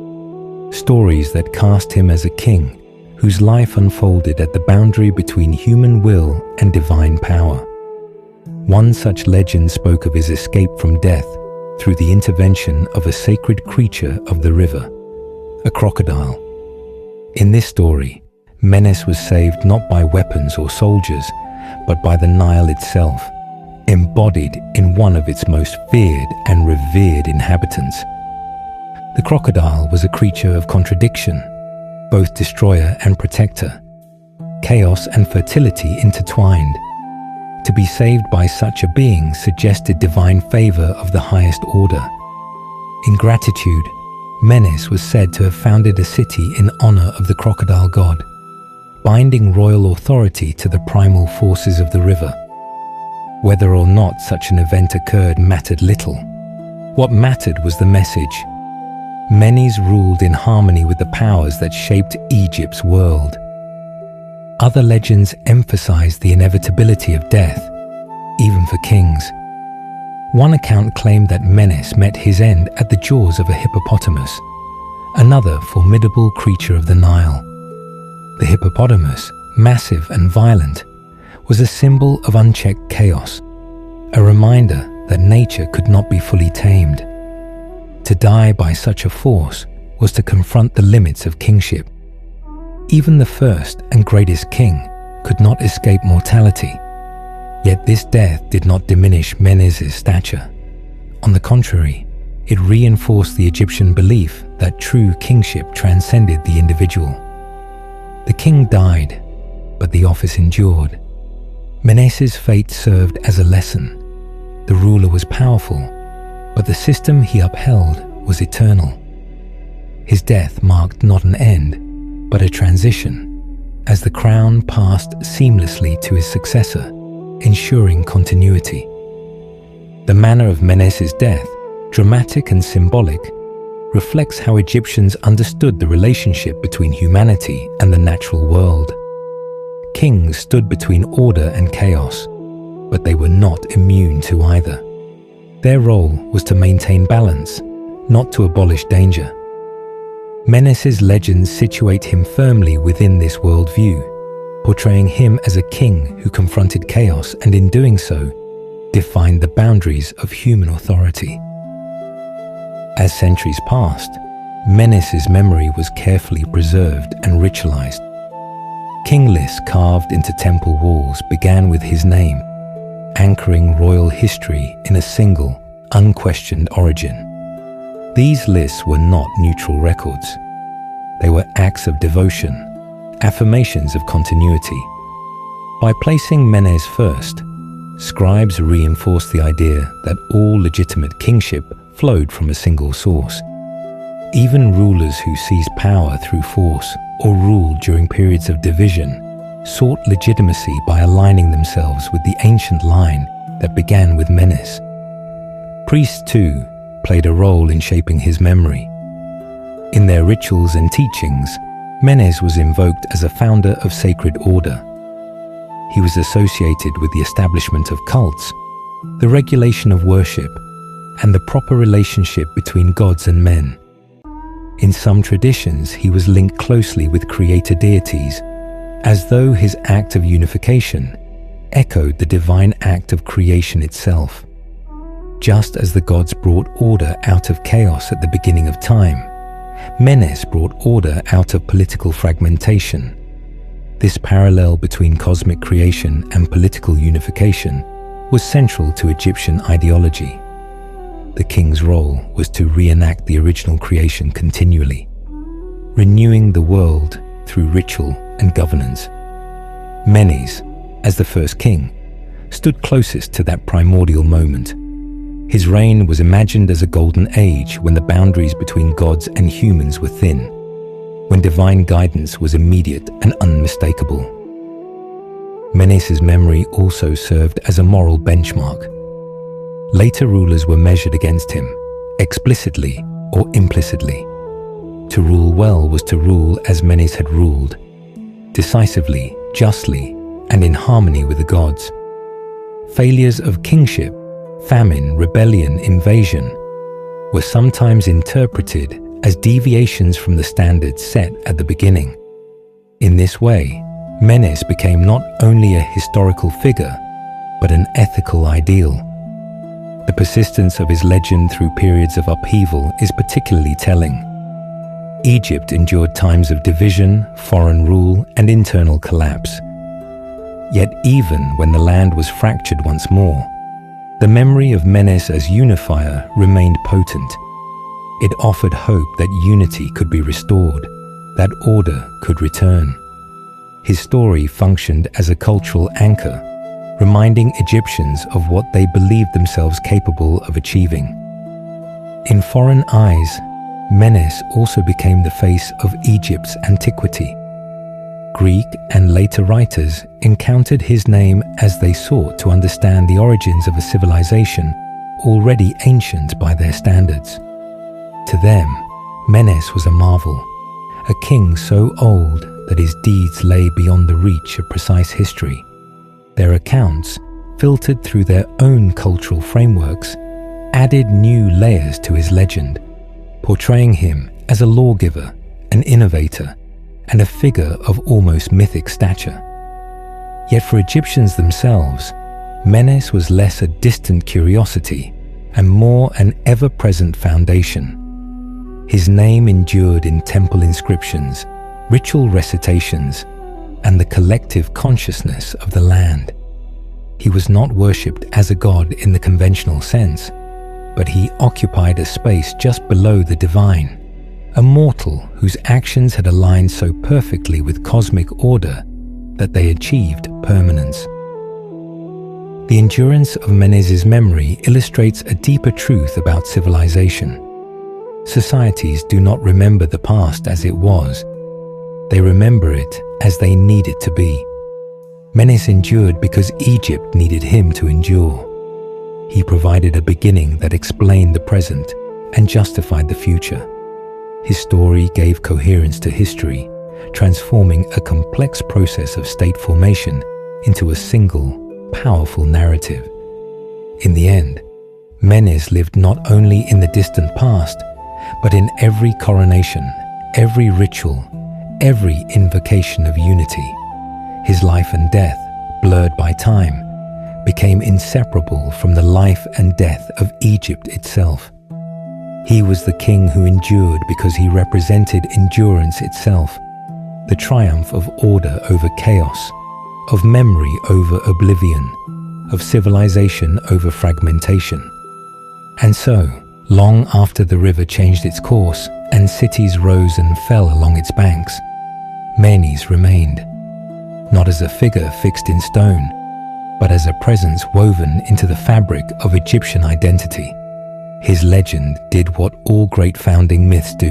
Stories that cast him as a king whose life unfolded at the boundary between human will and divine power. One such legend spoke of his escape from death through the intervention of a sacred creature of the river, a crocodile. In this story, Menes was saved not by weapons or soldiers, but by the Nile itself, embodied in one of its most feared and revered inhabitants. The crocodile was a creature of contradiction, both destroyer and protector, chaos and fertility intertwined. To be saved by such a being suggested divine favor of the highest order. In gratitude, Menes was said to have founded a city in honor of the crocodile god, binding royal authority to the primal forces of the river. Whether or not such an event occurred mattered little. What mattered was the message. Menes ruled in harmony with the powers that shaped Egypt's world. Other legends emphasize the inevitability of death, even for kings. One account claimed that Menes met his end at the jaws of a hippopotamus, another formidable creature of the Nile. The hippopotamus, massive and violent, was a symbol of unchecked chaos, a reminder that nature could not be fully tamed. To die by such a force was to confront the limits of kingship. Even the first and greatest king could not escape mortality. Yet this death did not diminish Menes's stature. On the contrary, it reinforced the Egyptian belief that true kingship transcended the individual. The king died, but the office endured. Menes's fate served as a lesson. The ruler was powerful, but the system he upheld was eternal. His death marked not an end, but a transition, as the crown passed seamlessly to his successor, ensuring continuity. The manner of Menes's death, dramatic and symbolic, reflects how Egyptians understood the relationship between humanity and the natural world. Kings stood between order and chaos, but they were not immune to either. Their role was to maintain balance, not to abolish danger. Menes's legends situate him firmly within this worldview, portraying him as a king who confronted chaos and in doing so, defined the boundaries of human authority. As centuries passed, Menes's memory was carefully preserved and ritualized. King lists carved into temple walls began with his name, anchoring royal history in a single, unquestioned origin. These lists were not neutral records. They were acts of devotion, affirmations of continuity. By placing Menes first, scribes reinforced the idea that all legitimate kingship flowed from a single source. Even rulers who seized power through force or ruled during periods of division sought legitimacy by aligning themselves with the ancient line that began with Menes. Priests, too, played a role in shaping his memory. In their rituals and teachings, Menes was invoked as a founder of sacred order. He was associated with the establishment of cults, the regulation of worship, and the proper relationship between gods and men. In some traditions, he was linked closely with creator deities, as though his act of unification echoed the divine act of creation itself. Just as the gods brought order out of chaos at the beginning of time, Menes brought order out of political fragmentation. This parallel between cosmic creation and political unification was central to Egyptian ideology. The king's role was to reenact the original creation continually, renewing the world through ritual and governance. Menes, as the first king, stood closest to that primordial moment. His reign was imagined as a golden age when the boundaries between gods and humans were thin, when divine guidance was immediate and unmistakable. Menes's memory also served as a moral benchmark. Later rulers were measured against him, explicitly or implicitly. To rule well was to rule as Menes had ruled, decisively, justly, and in harmony with the gods. Failures of kingship, famine, rebellion, invasion, were sometimes interpreted as deviations from the standards set at the beginning. In this way, Menes became not only a historical figure, but an ethical ideal. The persistence of his legend through periods of upheaval is particularly telling. Egypt endured times of division, foreign rule, and internal collapse. Yet even when the land was fractured once more, the memory of Menes as unifier remained potent. It offered hope that unity could be restored, that order could return. His story functioned as a cultural anchor, reminding Egyptians of what they believed themselves capable of achieving. In foreign eyes, Menes also became the face of Egypt's antiquity. Greek and later writers encountered his name as they sought to understand the origins of a civilization already ancient by their standards. To them, Menes was a marvel, a king so old that his deeds lay beyond the reach of precise history. Their accounts, filtered through their own cultural frameworks, added new layers to his legend, portraying him as a lawgiver, an innovator, and a figure of almost mythic stature. Yet for Egyptians themselves, Menes was less a distant curiosity and more an ever-present foundation. His name endured in temple inscriptions, ritual recitations, and the collective consciousness of the land. He was not worshipped as a god in the conventional sense, but he occupied a space just below the divine, a mortal whose actions had aligned so perfectly with cosmic order that they achieved permanence. The endurance of Menes's memory illustrates a deeper truth about civilization. Societies do not remember the past as it was. They remember it as they need it to be. Menes endured because Egypt needed him to endure. He provided a beginning that explained the present and justified the future. His story gave coherence to history, transforming a complex process of state formation into a single, powerful narrative. In the end, Menes lived not only in the distant past, but in every coronation, every ritual, every invocation of unity. His life and death, blurred by time, became inseparable from the life and death of Egypt itself. He was the king who endured because he represented endurance itself, the triumph of order over chaos, of memory over oblivion, of civilization over fragmentation. And so, long after the river changed its course and cities rose and fell along its banks, Menes remained, not as a figure fixed in stone, but as a presence woven into the fabric of Egyptian identity. His legend did what all great founding myths do.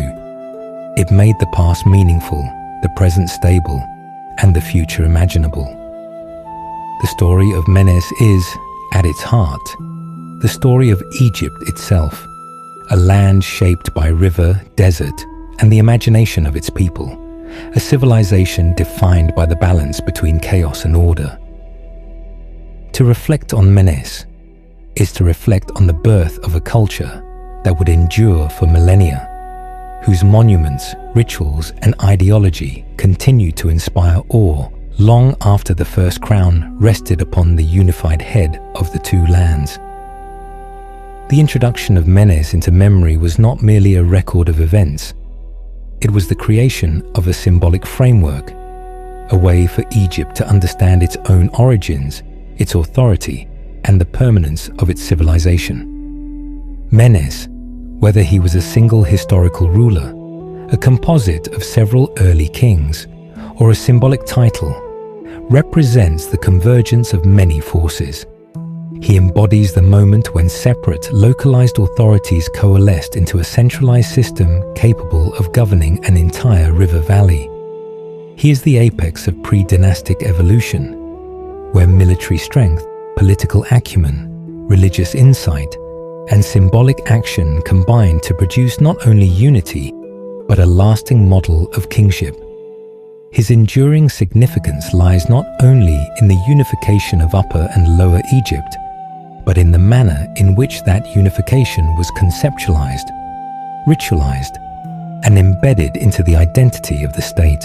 It made the past meaningful, the present stable, and the future imaginable. The story of Menes is, at its heart, the story of Egypt itself, a land shaped by river, desert, and the imagination of its people, a civilization defined by the balance between chaos and order. To reflect on Menes is to reflect on the birth of a culture that would endure for millennia, whose monuments, rituals, and ideology continue to inspire awe long after the first crown rested upon the unified head of the two lands. The introduction of Menes into memory was not merely a record of events. It was the creation of a symbolic framework, a way for Egypt to understand its own origins, its authority, and the permanence of its civilization. Menes, whether he was a single historical ruler, a composite of several early kings, or a symbolic title, represents the convergence of many forces. He embodies the moment when separate, localized authorities coalesced into a centralized system capable of governing an entire river valley. He is the apex of pre-dynastic evolution, where military strength, political acumen, religious insight, and symbolic action combined to produce not only unity, but a lasting model of kingship. His enduring significance lies not only in the unification of Upper and Lower Egypt, but in the manner in which that unification was conceptualized, ritualized, and embedded into the identity of the state.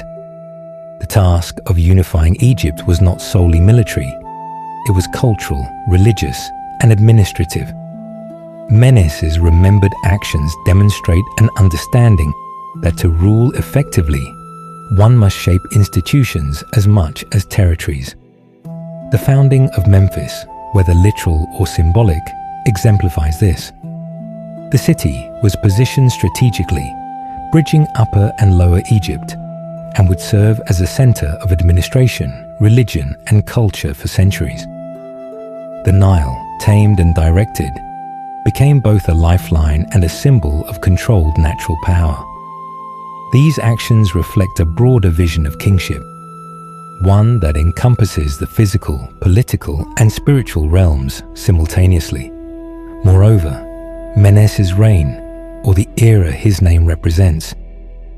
The task of unifying Egypt was not solely military. It was cultural, religious, and administrative. Menes's remembered actions demonstrate an understanding that to rule effectively, one must shape institutions as much as territories. The founding of Memphis, whether literal or symbolic, exemplifies this. The city was positioned strategically, bridging Upper and Lower Egypt, and would serve as a center of administration, religion, and culture for centuries. The Nile, tamed and directed, became both a lifeline and a symbol of controlled natural power. These actions reflect a broader vision of kingship, one that encompasses the physical, political, and spiritual realms simultaneously. Moreover, Menes's reign, or the era his name represents,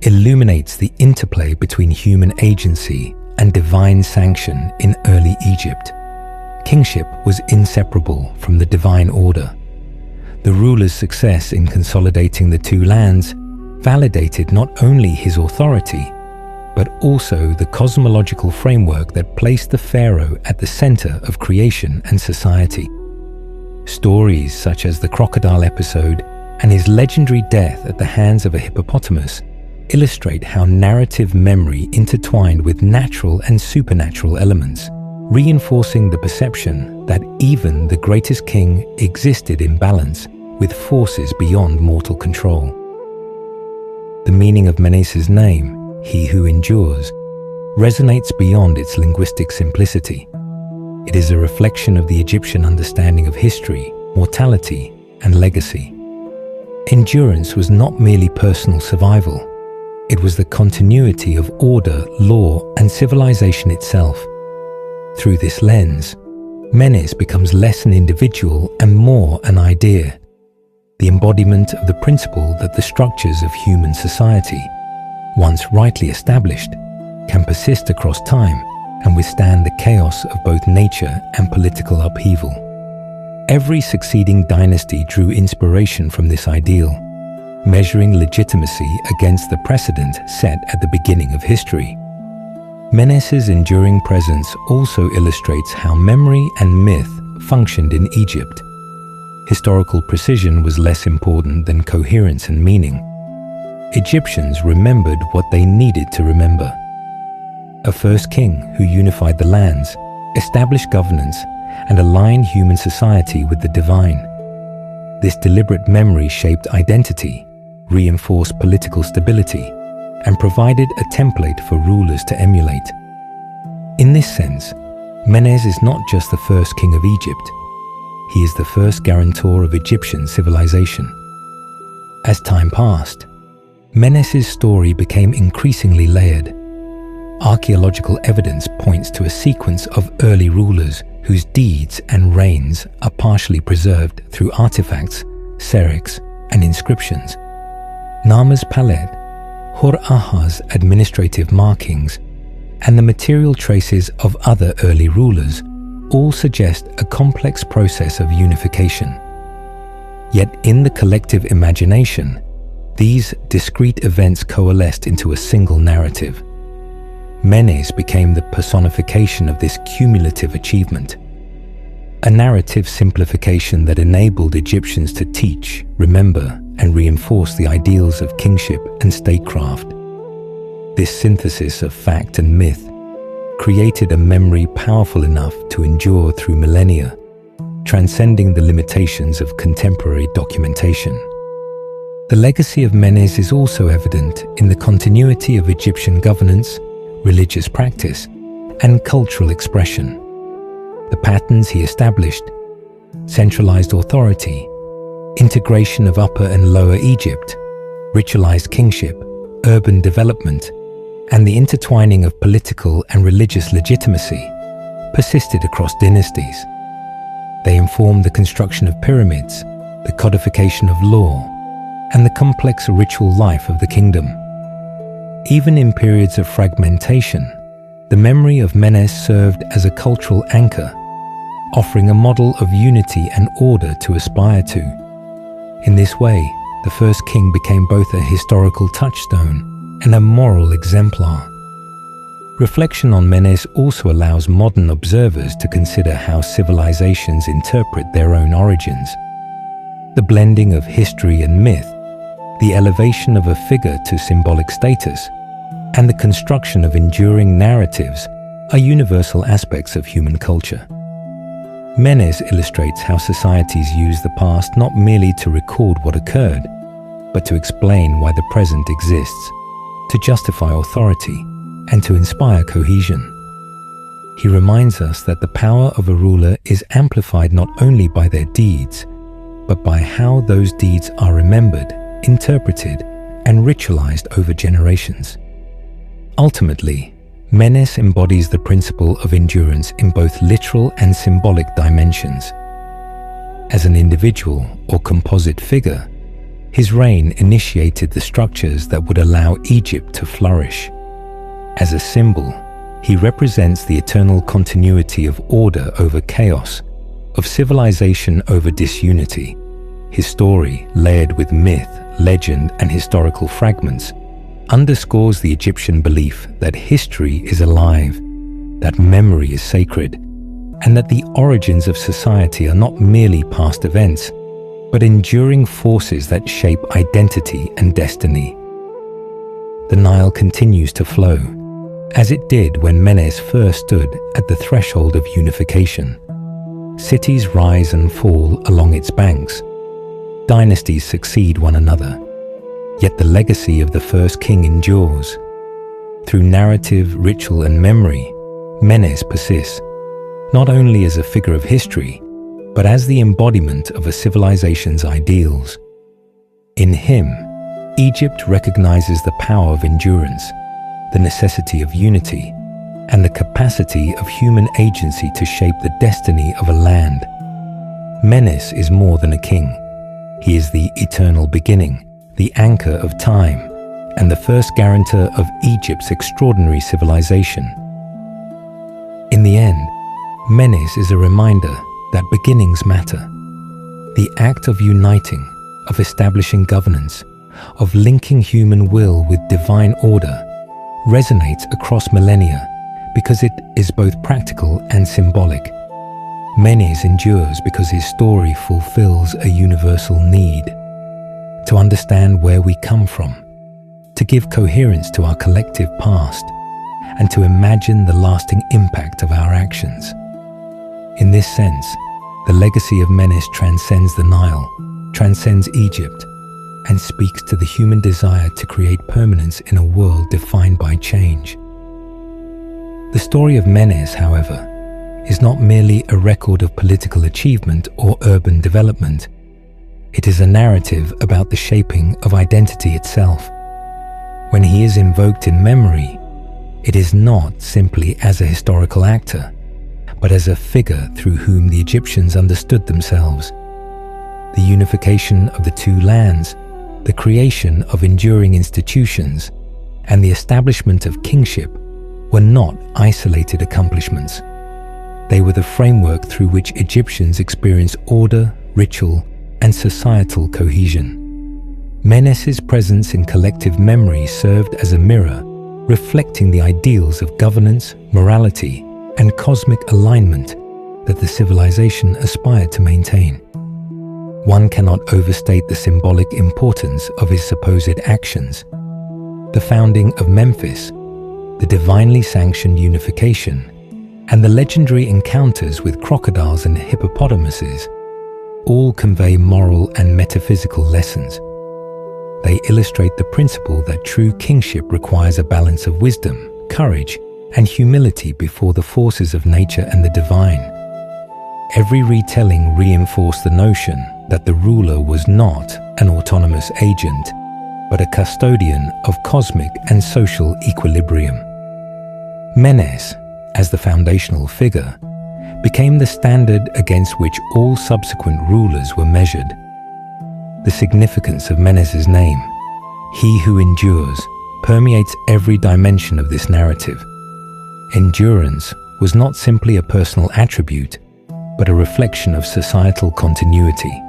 illuminates the interplay between human agency and divine sanction in early Egypt. Kingship was inseparable from the divine order. The ruler's success in consolidating the two lands validated not only his authority, but also the cosmological framework that placed the pharaoh at the center of creation and society. Stories such as the crocodile episode and his legendary death at the hands of a hippopotamus illustrate how narrative memory intertwined with natural and supernatural elements, reinforcing the perception that even the greatest king existed in balance with forces beyond mortal control. The meaning of Menes's name, "He who endures," resonates beyond its linguistic simplicity. It is a reflection of the Egyptian understanding of history, mortality, and legacy. Endurance was not merely personal survival. It was the continuity of order, law, and civilization itself. Through this lens, Menes becomes less an individual and more an idea, the embodiment of the principle that the structures of human society, once rightly established, can persist across time and withstand the chaos of both nature and political upheaval. Every succeeding dynasty drew inspiration from this ideal, measuring legitimacy against the precedent set at the beginning of history. Menes's enduring presence also illustrates how memory and myth functioned in Egypt. Historical precision was less important than coherence and meaning. Egyptians remembered what they needed to remember. A first king who unified the lands, established governance, and aligned human society with the divine. This deliberate memory shaped identity, reinforced political stability, and provided a template for rulers to emulate. In this sense, Menes is not just the first king of Egypt. He is the first guarantor of Egyptian civilization. As time passed, Menes's story became increasingly layered. Archaeological evidence points to a sequence of early rulers whose deeds and reigns are partially preserved through artifacts, serics, and inscriptions. Narmer's Palette, Hor-Aha's administrative markings, and the material traces of other early rulers all suggest a complex process of unification. Yet in the collective imagination, these discrete events coalesced into a single narrative. Menes became the personification of this cumulative achievement, a narrative simplification that enabled Egyptians to teach, remember, and reinforce the ideals of kingship and statecraft. This synthesis of fact and myth created a memory powerful enough to endure through millennia, transcending the limitations of contemporary documentation. The legacy of Menes is also evident in the continuity of Egyptian governance, religious practice, and cultural expression. The patterns he established, centralized authority, integration of Upper and Lower Egypt, ritualized kingship, urban development, and the intertwining of political and religious legitimacy persisted across dynasties. They informed the construction of pyramids, the codification of law, and the complex ritual life of the kingdom. Even in periods of fragmentation, the memory of Menes served as a cultural anchor, offering a model of unity and order to aspire to. In this way, the first king became both a historical touchstone and a moral exemplar. Reflection on Menes also allows modern observers to consider how civilizations interpret their own origins. The blending of history and myth, the elevation of a figure to symbolic status, and the construction of enduring narratives are universal aspects of human culture. Menes illustrates how societies use the past not merely to record what occurred, but to explain why the present exists, to justify authority, and to inspire cohesion. He reminds us that the power of a ruler is amplified not only by their deeds, but by how those deeds are remembered, interpreted, and ritualized over generations. Ultimately, Menes embodies the principle of endurance in both literal and symbolic dimensions. As an individual or composite figure, His reign initiated the structures that would allow Egypt to flourish. As a symbol, he represents the eternal continuity of order over chaos, of civilization over disunity. His story, layered with myth, legend, and historical fragments, underscores the Egyptian belief that history is alive, that memory is sacred, and that the origins of society are not merely past events, but enduring forces that shape identity and destiny. The Nile continues to flow, as it did when Menes first stood at the threshold of unification. Cities rise and fall along its banks. Dynasties succeed one another, yet the legacy of the first king endures. Through narrative, ritual, and memory, Menes persists, not only as a figure of history, but as the embodiment of a civilization's ideals. In him, Egypt recognizes the power of endurance, the necessity of unity, and the capacity of human agency to shape the destiny of a land. Menes is more than a king. He is the eternal beginning, the anchor of time, and the first guarantor of Egypt's extraordinary civilization. In the end, Menes is a reminder that beginnings matter. The act of uniting, of establishing governance, of linking human will with divine order resonates across millennia because it is both practical and symbolic. Menes endures because his story fulfills a universal need: to understand where we come from, to give coherence to our collective past, and to imagine the lasting impact of our actions. In this sense, the legacy of Menes transcends the Nile, transcends Egypt, and speaks to the human desire to create permanence in a world defined by change. The story of Menes, however, is not merely a record of political achievement or urban development. It is a narrative about the shaping of identity itself. When he is invoked in memory, it is not simply as a historical actor, but as a figure through whom the Egyptians understood themselves. The unification of the two lands, the creation of enduring institutions, and the establishment of kingship were not isolated accomplishments. They were the framework through which Egyptians experienced order, ritual, and societal cohesion. Menes's presence in collective memory served as a mirror, reflecting the ideals of governance, morality, and cosmic alignment that the civilization aspired to maintain. One cannot overstate the symbolic importance of his supposed actions. The founding of Memphis, the divinely sanctioned unification, and the legendary encounters with crocodiles and hippopotamuses all convey moral and metaphysical lessons. They illustrate the principle that true kingship requires a balance of wisdom, courage, and humility before the forces of nature and the divine. Every retelling reinforced the notion that the ruler was not an autonomous agent, but a custodian of cosmic and social equilibrium. Menes, as the foundational figure, became the standard against which all subsequent rulers were measured. The significance of Menes's name, "He who endures," permeates every dimension of this narrative. Endurance was not simply a personal attribute, but a reflection of societal continuity.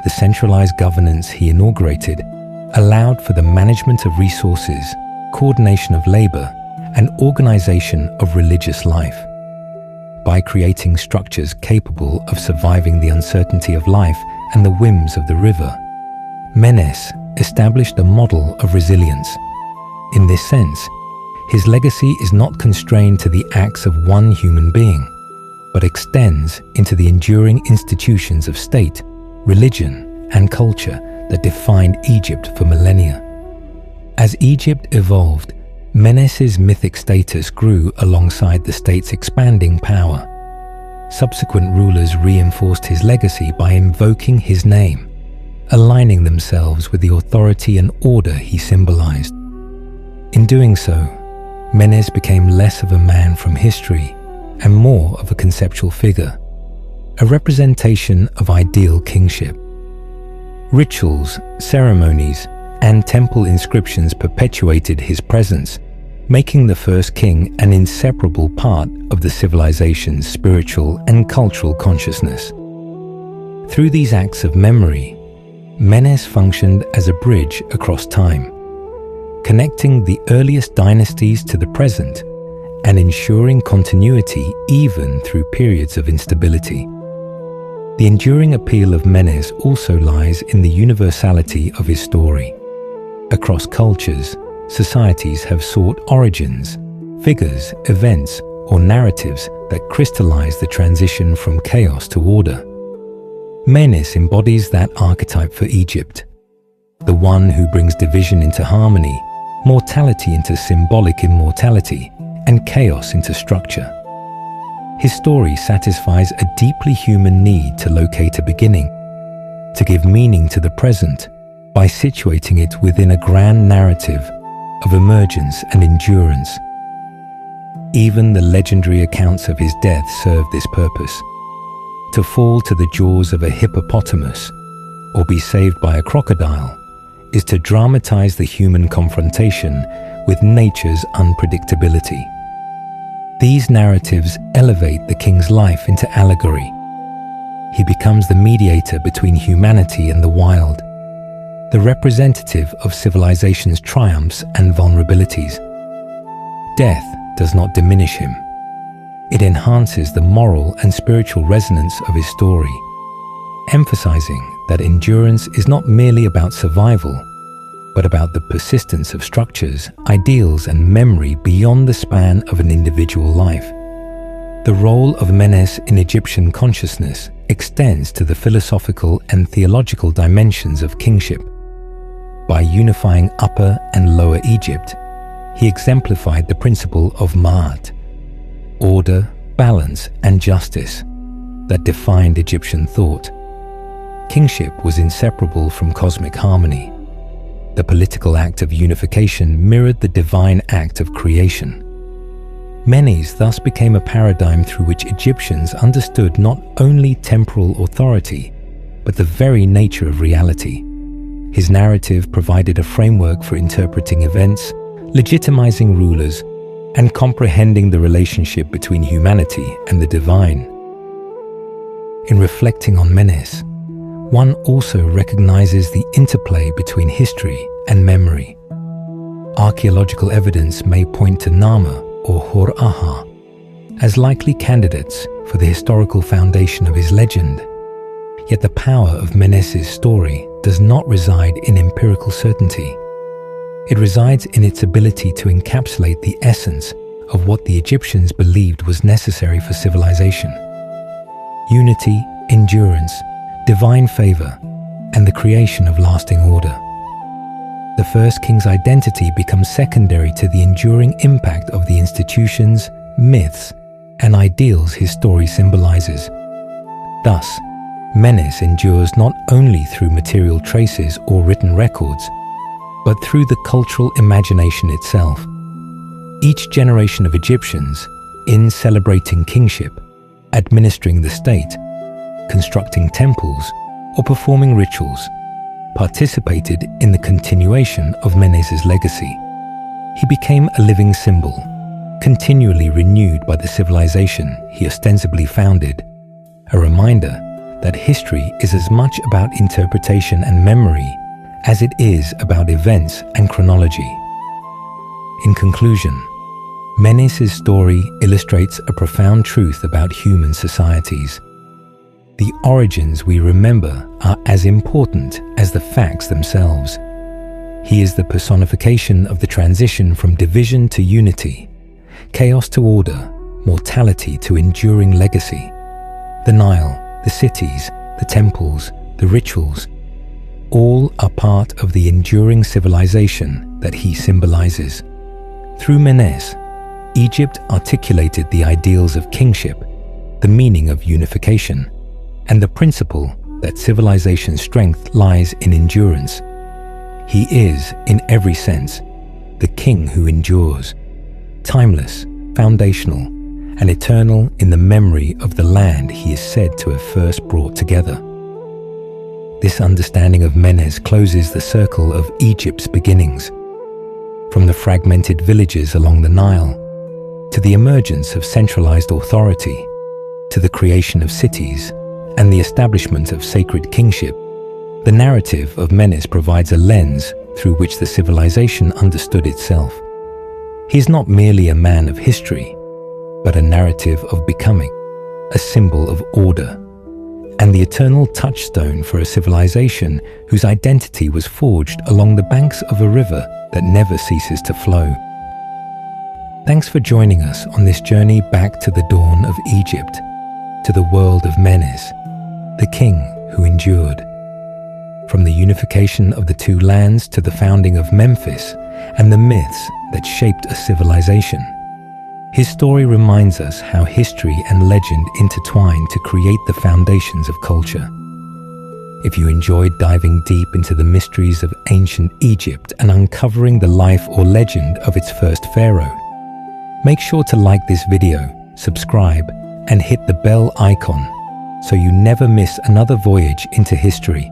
The centralized governance he inaugurated allowed for the management of resources, coordination of labor, and organization of religious life. By creating structures capable of surviving the uncertainty of life and the whims of the river, Menes established a model of resilience. In this sense, his legacy is not constrained to the acts of one human being, but extends into the enduring institutions of state, religion, and culture that defined Egypt for millennia. As Egypt evolved, Menes's mythic status grew alongside the state's expanding power. Subsequent rulers reinforced his legacy by invoking his name, aligning themselves with the authority and order he symbolized. In doing so, Menes became less of a man from history and more of a conceptual figure, a representation of ideal kingship. Rituals, ceremonies, and temple inscriptions perpetuated his presence, making the first king an inseparable part of the civilization's spiritual and cultural consciousness. Through these acts of memory, Menes functioned as a bridge across time, connecting the earliest dynasties to the present and ensuring continuity even through periods of instability. The enduring appeal of Menes also lies in the universality of his story. Across cultures, societies have sought origins, figures, events, or narratives that crystallize the transition from chaos to order. Menes embodies that archetype for Egypt, the one who brings division into harmony, mortality into symbolic immortality, and chaos into structure. His story satisfies a deeply human need to locate a beginning, to give meaning to the present by situating it within a grand narrative of emergence and endurance. Even the legendary accounts of his death serve this purpose. To fall to the jaws of a hippopotamus or be saved by a crocodile is to dramatize the human confrontation with nature's unpredictability. These narratives elevate the king's life into allegory. He becomes the mediator between humanity and the wild, the representative of civilization's triumphs and vulnerabilities. Death does not diminish him. It enhances the moral and spiritual resonance of his story, emphasizing that endurance is not merely about survival, but about the persistence of structures, ideals, and memory beyond the span of an individual life. The role of Menes in Egyptian consciousness extends to the philosophical and theological dimensions of kingship. By unifying Upper and Lower Egypt, he exemplified the principle of Ma'at, order, balance, and justice that defined Egyptian thought. Kingship was inseparable from cosmic harmony. The political act of unification mirrored the divine act of creation. Menes thus became a paradigm through which Egyptians understood not only temporal authority, but the very nature of reality. His narrative provided a framework for interpreting events, legitimizing rulers, and comprehending the relationship between humanity and the divine. In reflecting on Menes, one also recognizes the interplay between history and memory. Archaeological evidence may point to Narmer or Hor-Aha as likely candidates for the historical foundation of his legend. Yet the power of Menes's story does not reside in empirical certainty. It resides in its ability to encapsulate the essence of what the Egyptians believed was necessary for civilization: unity, endurance, divine favor, and the creation of lasting order. The first king's identity becomes secondary to the enduring impact of the institutions, myths, and ideals his story symbolizes. Thus, Menes endures not only through material traces or written records, but through the cultural imagination itself. Each generation of Egyptians, in celebrating kingship, administering the state, constructing temples, or performing rituals, participated in the continuation of Menes's legacy. He became a living symbol, continually renewed by the civilization he ostensibly founded, a reminder that history is as much about interpretation and memory as it is about events and chronology. In conclusion, Menes's story illustrates a profound truth about human societies. The origins we remember are as important as the facts themselves. He is the personification of the transition from division to unity, chaos to order, mortality to enduring legacy. The Nile, the cities, the temples, the rituals, all are part of the enduring civilization that he symbolizes. Through Menes, Egypt articulated the ideals of kingship, the meaning of unification, and the principle that civilization's strength lies in endurance. He is, in every sense, the king who endures, timeless, foundational, and eternal in the memory of the land he is said to have first brought together. This understanding of Menes closes the circle of Egypt's beginnings, from the fragmented villages along the Nile, to the emergence of centralized authority, to the creation of cities, and the establishment of sacred kingship. The narrative of Menes provides a lens through which the civilization understood itself. He is not merely a man of history, but a narrative of becoming, a symbol of order, and the eternal touchstone for a civilization whose identity was forged along the banks of a river that never ceases to flow. Thanks for joining us on this journey back to the dawn of Egypt, to the world of Menes, the king who endured. From the unification of the two lands to the founding of Memphis and the myths that shaped a civilization, his story reminds us how history and legend intertwine to create the foundations of culture. If you enjoyed diving deep into the mysteries of ancient Egypt and uncovering the life or legend of its first pharaoh, make sure to like this video, subscribe, and hit the bell icon so you never miss another voyage into history.